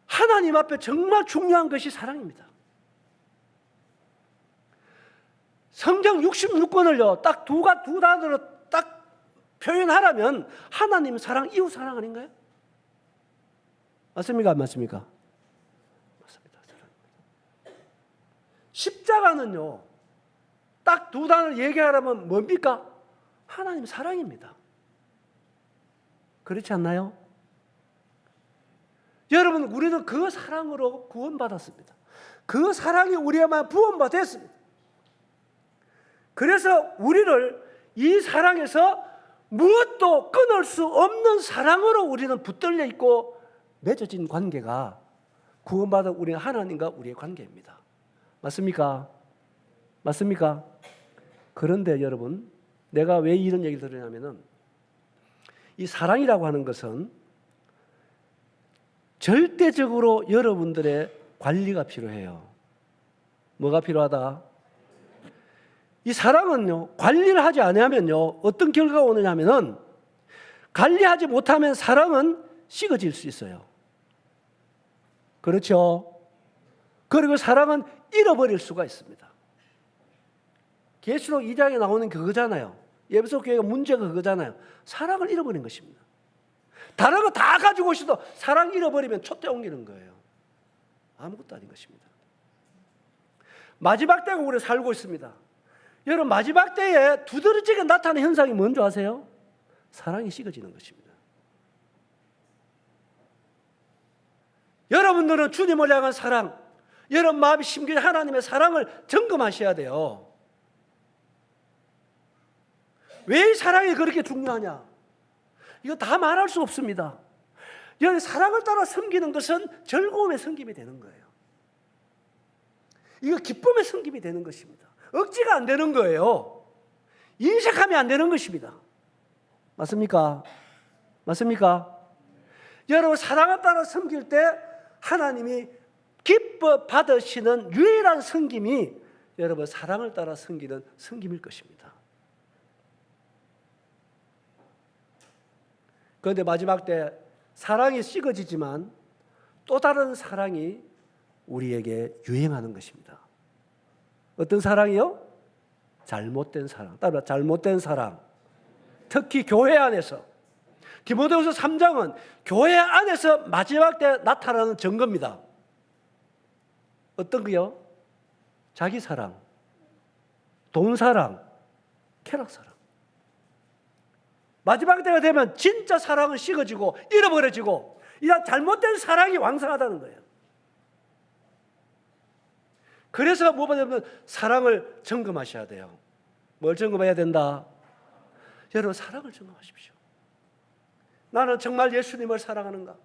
하나님 앞에 정말 중요한 것이 사랑입니다. 성경 66권을요 딱 두 단어로 딱 표현하라면 하나님 사랑, 이웃 사랑 아닌가요? 맞습니까? 안 맞습니까? 맞습니다. 사랑입니다. 십자가는요 딱 두 단어를 얘기하라면 뭡니까? 하나님 사랑입니다. 그렇지 않나요? 여러분 우리는 그 사랑으로 구원받았습니다. 그 사랑이 우리의 마음에 부음받았습니다. 그래서 우리를 이 사랑에서 무엇도 끊을 수 없는 사랑으로 우리는 붙들려 있고 맺어진 관계가 구원받은 우리 하나님과 우리의 관계입니다. 맞습니까? 맞습니까? 그런데 여러분 내가 왜 이런 얘기를 드리냐면은 이 사랑이라고 하는 것은 절대적으로 여러분들의 관리가 필요해요. 뭐가 필요하다? 이 사랑은요 관리를 하지 않으면요 어떤 결과가 오느냐면은 관리하지 못하면 사랑은 식어질 수 있어요. 그렇죠? 그리고 사랑은 잃어버릴 수가 있습니다. 계시록 2장에 나오는 그거잖아요. 에베소 교회가 문제가 그거잖아요. 사랑을 잃어버린 것입니다. 다른 거 다 가지고 오셔도 사랑 잃어버리면 촛대 옮기는 거예요. 아무것도 아닌 것입니다. 마지막 때가 우리 살고 있습니다. 여러분 마지막 때에 두드러지게 나타나는 현상이 뭔지 아세요? 사랑이 식어지는 것입니다. 여러분들은 주님을 향한 사랑, 여러분 마음이 심겨진 하나님의 사랑을 점검하셔야 돼요. 왜 이 사랑이 그렇게 중요하냐? 이거 다 말할 수 없습니다. 여러분 사랑을 따라 섬기는 것은 즐거움의 섬김이 되는 거예요. 이거 기쁨의 섬김이 되는 것입니다. 억지가 안 되는 거예요. 인색하면 안 되는 것입니다. 맞습니까? 맞습니까? 여러분 사랑을 따라 섬길 때 하나님이 기뻐 받으시는 유일한 섬김이 여러분 사랑을 따라 섬기는 섬김일 것입니다. 그런데 마지막 때 사랑이 식어지지만 또 다른 사랑이 우리에게 유행하는 것입니다. 어떤 사랑이요? 잘못된 사랑. 따라 잘못된 사랑. 특히 교회 안에서. 디모데후서 3장은 교회 안에서 마지막 때 나타나는 증거입니다. 어떤 거요? 자기 사랑, 돈 사랑, 쾌락 사랑. 마지막 때가 되면 진짜 사랑은 식어지고 잃어버려지고 이런 잘못된 사랑이 왕성하다는 거예요. 그래서 무엇보다도 사랑을 점검하셔야 돼요. 뭘 점검해야 된다? 여러분 사랑을 점검하십시오. 나는 정말 예수님을 사랑하는가?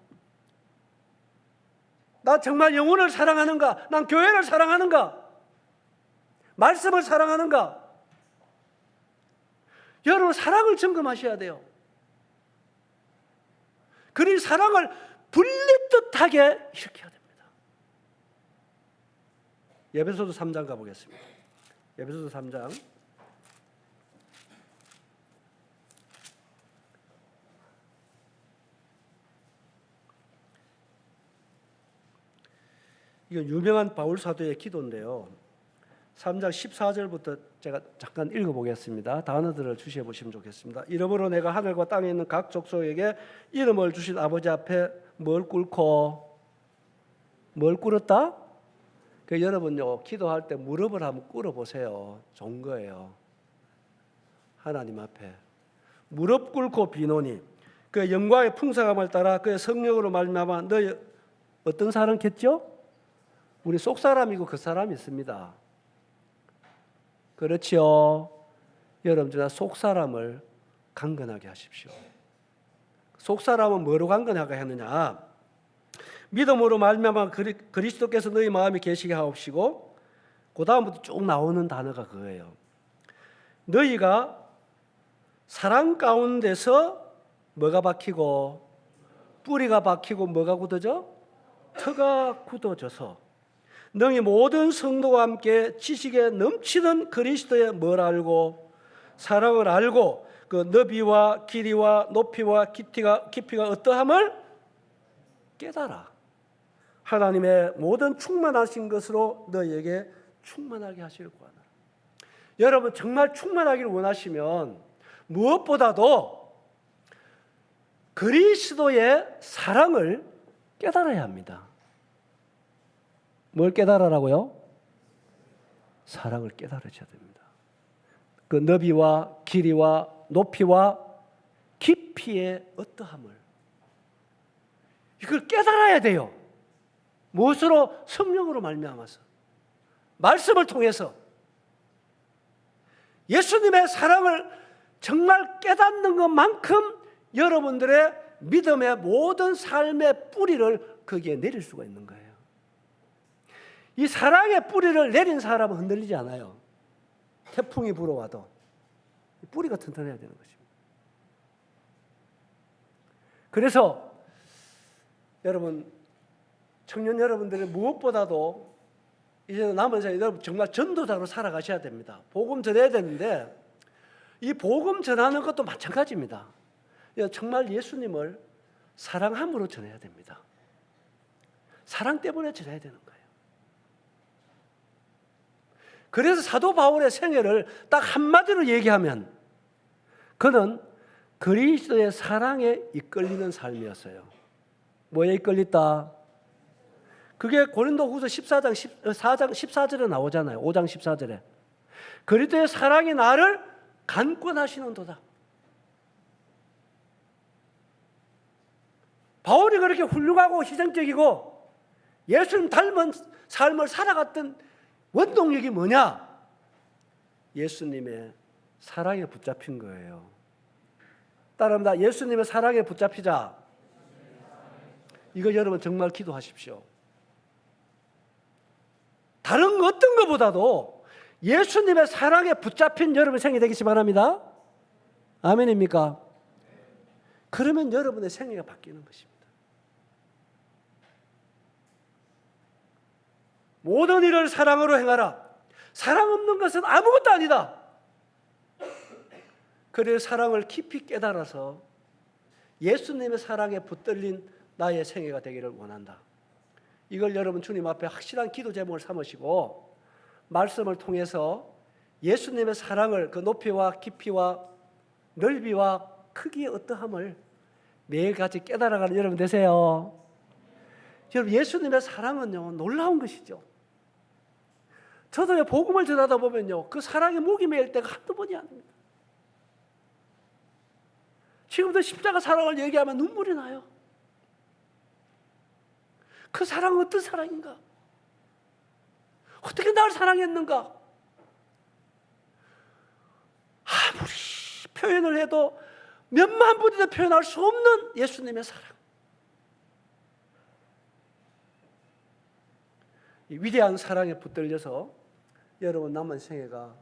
나 정말 영혼을 사랑하는가? 난 교회를 사랑하는가? 말씀을 사랑하는가? 여러분 사랑을 점검하셔야 돼요. 그리 사랑을 불리듯하게 이렇게 해야 됩니다. 에베소서 3장 가보겠습니다. 에베소서 3장 이건 유명한 바울 사도의 기도인데요. 3장 14절부터 제가 잠깐 읽어보겠습니다. 단어들을 주시해 보시면 좋겠습니다. 이러므로 내가 하늘과 땅에 있는 각 족속에게 이름을 주신 아버지 앞에 뭘 꿇고 뭘 꿇었다? 그 여러분요 기도할 때 무릎을 한번 꿇어보세요. 좋은 거예요. 하나님 앞에 무릎 꿇고 비노니 그 영광의 풍성함을 따라 그의 성령으로 말미암아 너희 어떤 사람 겠죠? 우리 속 사람이고 그 사람이 있습니다. 그렇지요. 여러분 속 사람을 강건하게 하십시오. 속 사람은 뭐로 강건하게 하느냐? 믿음으로 말미암아 그리스도께서 너희 마음에 계시게 하옵시고, 그 다음부터 쭉 나오는 단어가 그거예요. 너희가 사랑 가운데서 뭐가 박히고 뿌리가 박히고 뭐가 굳어져? 터가 굳어져서 너희 모든 성도와 함께 지식에 넘치는 그리스도의 뭘 알고 사랑을 알고 그 너비와 길이와 높이와 깊이가 어떠함을 깨달아 하나님의 모든 충만하신 것으로 너희에게 충만하게 하시려고 하노라. 여러분 정말 충만하기를 원하시면 무엇보다도 그리스도의 사랑을 깨달아야 합니다. 뭘 깨달으라고요? 사랑을 깨달으셔야 됩니다. 그 너비와 길이와 높이와 깊이의 어떠함을 이걸 깨달아야 돼요. 무엇으로? 성령으로 말미암아서 말씀을 통해서 예수님의 사랑을 정말 깨닫는 것만큼 여러분들의 믿음의 모든 삶의 뿌리를 거기에 내릴 수가 있는 거예요. 이 사랑의 뿌리를 내린 사람은 흔들리지 않아요. 태풍이 불어와도 뿌리가 튼튼해야 되는 것입니다. 그래서 여러분 청년 여러분들이 무엇보다도 이제 남은 세상 여러분 정말 전도자로 살아가셔야 됩니다. 복음 전해야 되는데 이 복음 전하는 것도 마찬가지입니다. 정말 예수님을 사랑함으로 전해야 됩니다. 사랑 때문에 전해야 되는 거예요. 그래서 사도 바울의 생애를 딱 한마디로 얘기하면 그는 그리스도의 사랑에 이끌리는 삶이었어요. 뭐에 이끌렸다? 그게 고린도후서 4장 14절에 나오잖아요. 5장 14절에. 그리스도의 사랑이 나를 간권하시는도다. 바울이 그렇게 훌륭하고 희생적이고 예수님 닮은 삶을 살아갔던 원동력이 뭐냐? 예수님의 사랑에 붙잡힌 거예요. 따라합니다. 예수님의 사랑에 붙잡히자. 이거 여러분 정말 기도하십시오. 다른 어떤 것보다도 예수님의 사랑에 붙잡힌 여러분의 생이 되기를 바랍니다. 아멘입니까? 그러면 여러분의 생애가 바뀌는 것입니다. 모든 일을 사랑으로 행하라. 사랑 없는 것은 아무것도 아니다. 그래서 사랑을 깊이 깨달아서 예수님의 사랑에 붙들린 나의 생애가 되기를 원한다. 이걸 여러분 주님 앞에 확실한 기도 제목을 삼으시고 말씀을 통해서 예수님의 사랑을 그 높이와 깊이와 넓이와 크기의 어떠함을 매일같이 깨달아가는 여러분 되세요. 여러분 예수님의 사랑은요 놀라운 것이죠. 저도 복음을 전하다 보면요 그 사랑에 목이 메일 때가 한두 번이 아닙니다. 지금도 십자가 사랑을 얘기하면 눈물이 나요. 그 사랑은 어떤 사랑인가? 어떻게 날 사랑했는가? 아무리 표현을 해도 몇만 분이도 표현할 수 없는 예수님의 사랑. 이 위대한 사랑에 붙들려서 여러분 남은 생애가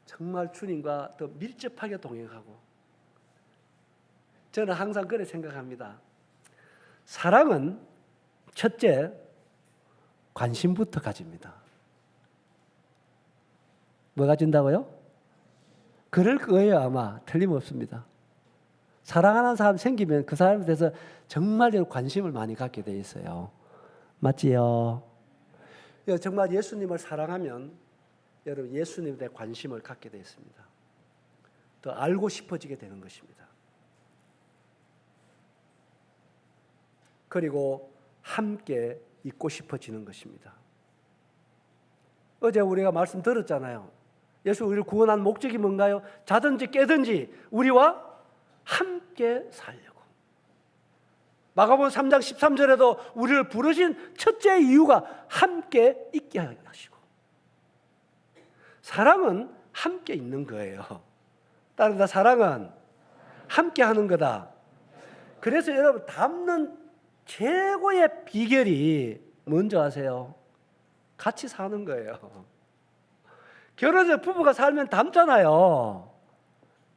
정말 주님과 더 밀접하게 동행하고 저는 항상 그렇게 생각합니다. 사랑은 첫째, 관심부터 가집니다. 뭐 가진다고요? 그럴 거예요, 아마. 틀림없습니다. 사랑하는 사람 생기면 그 사람에 대해서 정말 관심을 많이 갖게 돼 있어요. 맞지요? 정말 예수님을 사랑하면 여러분 예수님에 대해 관심을 갖게 돼 있습니다. 더 알고 싶어지게 되는 것입니다. 그리고 함께 있고 싶어지는 것입니다. 어제 우리가 말씀 들었잖아요. 예수 우리를 구원한 목적이 뭔가요? 자든지 깨든지 우리와 함께 살려고. 마가복음 3장 13절에도 우리를 부르신 첫째 이유가 함께 있게 하시고, 사랑은 함께 있는 거예요. 따라서 사랑은 함께 하는 거다. 그래서 여러분 닮는 최고의 비결이 뭔지 아세요? 같이 사는 거예요. 결혼해서 부부가 살면 닮잖아요.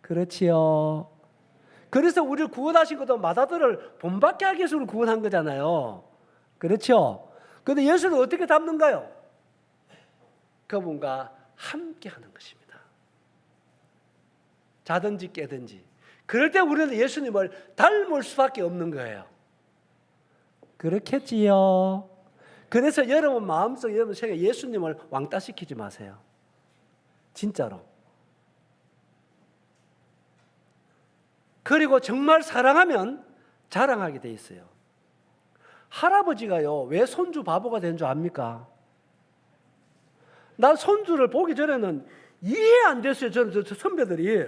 그렇지요. 그래서 우리를 구원하신 것도 맏아들을 본받게 하기 위해서 구원한 거잖아요. 그렇죠? 그런데 예수는 어떻게 닮는가요? 그분과 함께 하는 것입니다. 자든지 깨든지. 그럴 때 우리는 예수님을 닮을 수밖에 없는 거예요. 그렇겠지요. 그래서 여러분 마음속에 여러분 생각에 예수님을 왕따시키지 마세요. 진짜로. 그리고 정말 사랑하면 자랑하게 돼 있어요. 할아버지가요, 왜 손주 바보가 된 줄 압니까? 난 손주를 보기 전에는 이해 안 됐어요. 저는 저 선배들이.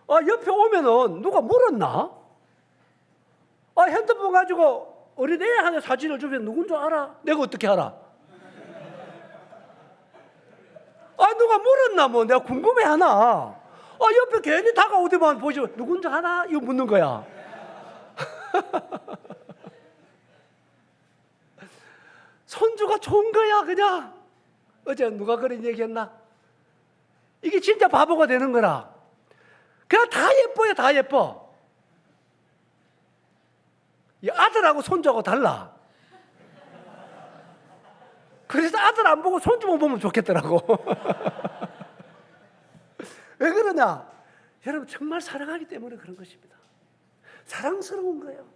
옆에 오면은 누가 물었나? 핸드폰 가지고 어린애 하나 사진을 주면 누군 줄 알아? 내가 어떻게 알아? 누가 물었나 뭐 내가 궁금해하나? 옆에 괜히 다가오더만 보시면 누군지 아나? 이거 묻는 거야. 손주가 좋은 거야 그냥. 어제 누가 그런 얘기했나? 이게 진짜 바보가 되는 거라. 그냥 다 예뻐요. 다 예뻐. 이 아들하고 손주하고 달라. 그래서 아들 안 보고 손주만 보면 좋겠더라고. 왜 그러냐? 여러분 정말 사랑하기 때문에 그런 것입니다. 사랑스러운 거예요.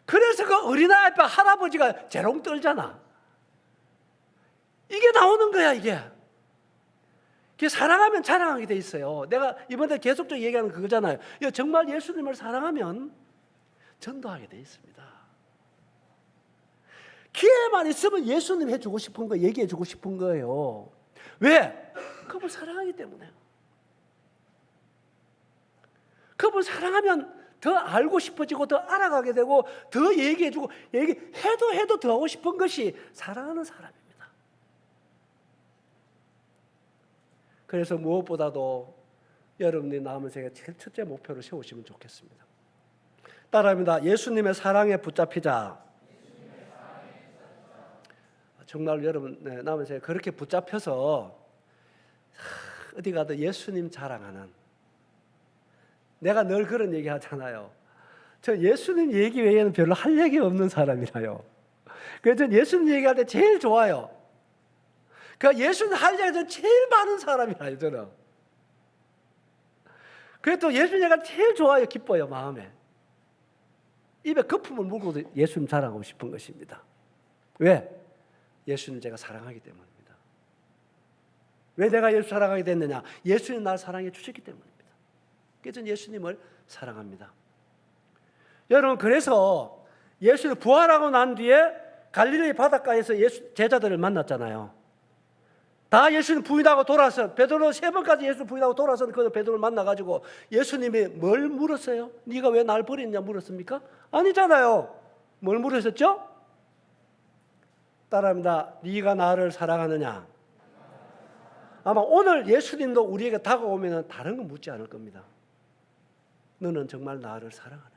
그래서 그 어린아이 앞에 할아버지가 재롱 떨잖아. 이게 나오는 거야 이게. 사랑하면 자랑하게 돼 있어요. 내가 이번에 계속적으로 얘기하는 그거잖아요. 정말 예수님을 사랑하면 전도하게 돼 있습니다. 기회만 있으면 예수님 해주고 싶은 거 얘기해주고 싶은 거예요. 왜? 그분 사랑하기 때문에. 그분 사랑하면 더 알고 싶어지고 더 알아가게 되고 더 얘기해주고 얘기해도 더 하고 싶은 것이 사랑하는 사람입니다. 그래서 무엇보다도 여러분이 남은 생에 제일 첫째 목표를 세우시면 좋겠습니다. 따라합니다. 예수님의 사랑에 붙잡히자. 정말 여러분 남은 생에 그렇게 붙잡혀서 어디 가도 예수님 자랑하는, 내가 늘 그런 얘기 하잖아요. 저 예수님 얘기 외에는 별로 할 얘기 없는 사람이라요. 그래서 전 예수님 얘기할 때 제일 좋아요. 그러니까 예수님 할 얘기가 제일 많은 사람이라요, 저는. 그래도 예수님 얘기가 제일 좋아요, 기뻐요, 마음에. 입에 거품을 물고도 예수님 자랑하고 싶은 것입니다. 왜? 예수님 제가 사랑하기 때문입니다. 왜 내가 예수 사랑하게 됐느냐? 예수님 나를 사랑해 주셨기 때문입니다. 그래서 저는 예수님을 사랑합니다. 여러분 그래서 예수님 부활하고 난 뒤에 갈릴리 바닷가에서 제자들을 만났잖아요. 다 예수님 부인하고 돌아서 베드로 3번까지 예수 부인하고 돌아서 그 베드로를 만나가지고 예수님이 뭘 물었어요? 네가 왜 날 버렸냐 물었습니까? 아니잖아요. 뭘 물으셨죠? 따라합니다. 네가 나를 사랑하느냐? 아마 오늘 예수님도 우리에게 다가오면 다른 거 묻지 않을 겁니다. 너는 정말 나를 사랑하느냐?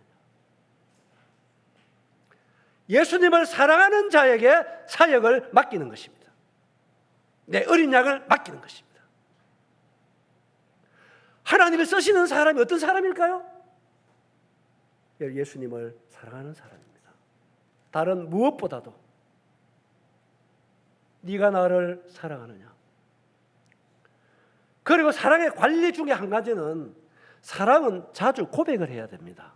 예수님을 사랑하는 자에게 사역을 맡기는 것입니다. 내 어린 양을 맡기는 것입니다. 하나님을 쓰시는 사람이 어떤 사람일까요? 예수님을 사랑하는 사람입니다. 다른 무엇보다도 네가 나를 사랑하느냐. 그리고 사랑의 관리 중에 한 가지는 사랑은 자주 고백을 해야 됩니다.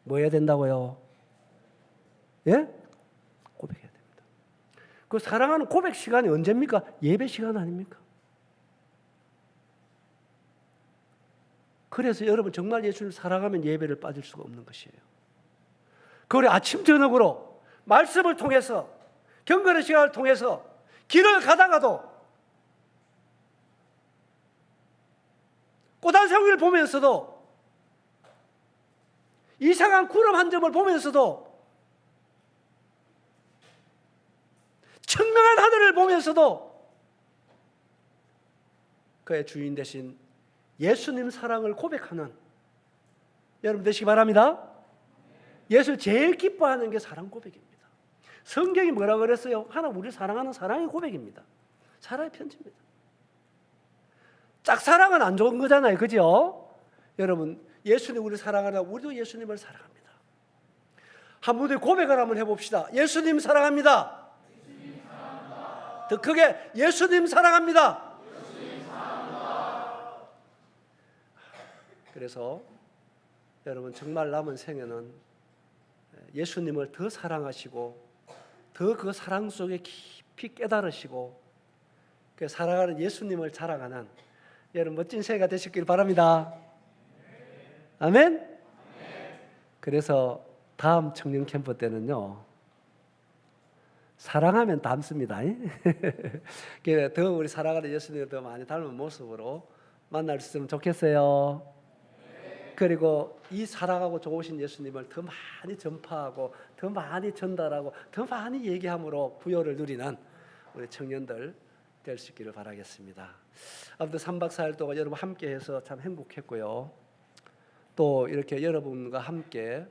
뭐 해야 된다고요? 예? 고백해야 됩니다. 그 사랑하는 고백 시간이 언제입니까? 예배 시간 아닙니까? 그래서 여러분 정말 예수님 사랑하면 예배를 빠질 수가 없는 것이에요. 그걸 아침 저녁으로 말씀을 통해서 경건의 시간을 통해서 길을 가다가도 꽃한송이를 보면서도 이상한 구름 한 점을 보면서도 청명한 하늘을 보면서도 그의 주인 되신 예수님 사랑을 고백하는 여러분 되시기 바랍니다. 예수 제일 기뻐하는 게 사랑 고백입니다. 성경이 뭐라고 그랬어요? 하나님 우리를 사랑하는 사랑의 고백입니다. 사랑의 편지입니다. 짝사랑은 안 좋은 거잖아요. 그죠? 여러분 예수님 우리를 사랑하라. 우리도 예수님을 사랑합니다. 한 분들 고백을 한번 해봅시다. 예수님 사랑합니다. 예수님 사랑합니다. 더 크게 예수님 사랑합니다. 예수님 사랑합니다. 그래서 여러분 정말 남은 생애는 예수님을 더 사랑하시고 더 그 사랑 속에 깊이 깨달으시고 그 사랑하는 예수님을 자랑하는 여러분 멋진 새해가 되시길 바랍니다. 아멘? 그래서 다음 청년 캠프 때는요 사랑하면 닮습니다. 더 우리 사랑하는 예수님을 더 많이 닮은 모습으로 만날 수 있으면 좋겠어요. 그리고 이 사랑하고 좋으신 예수님을 더 많이 전파하고 더 많이 전달하고 더 많이 얘기함으로 부요를 누리는 우리 청년들 될 수 있기를 바라겠습니다. 아무튼 3박 4일 동안 여러분 함께해서 참 행복했고요. 또 이렇게 여러분과 함께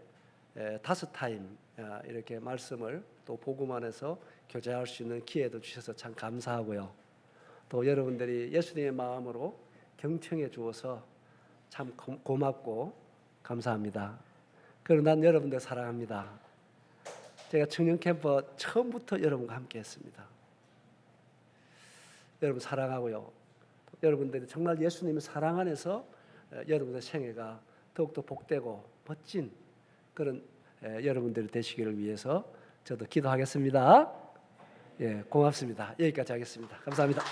5타임 이렇게 말씀을 또 복음 안에서 교제할 수 있는 기회도 주셔서 참 감사하고요. 또 여러분들이 예수님의 마음으로 경청해 주어서 참 고맙고 감사합니다. 그리고 난 여러분들 사랑합니다. 제가 청년 캠프 처음부터 여러분과 함께 했습니다. 여러분 사랑하고요. 여러분들이 정말 예수님의 사랑 안에서 여러분의 생애가 더욱더 복되고 멋진 그런 여러분들이 되시기를 위해서 저도 기도하겠습니다. 예, 고맙습니다. 여기까지 하겠습니다. 감사합니다.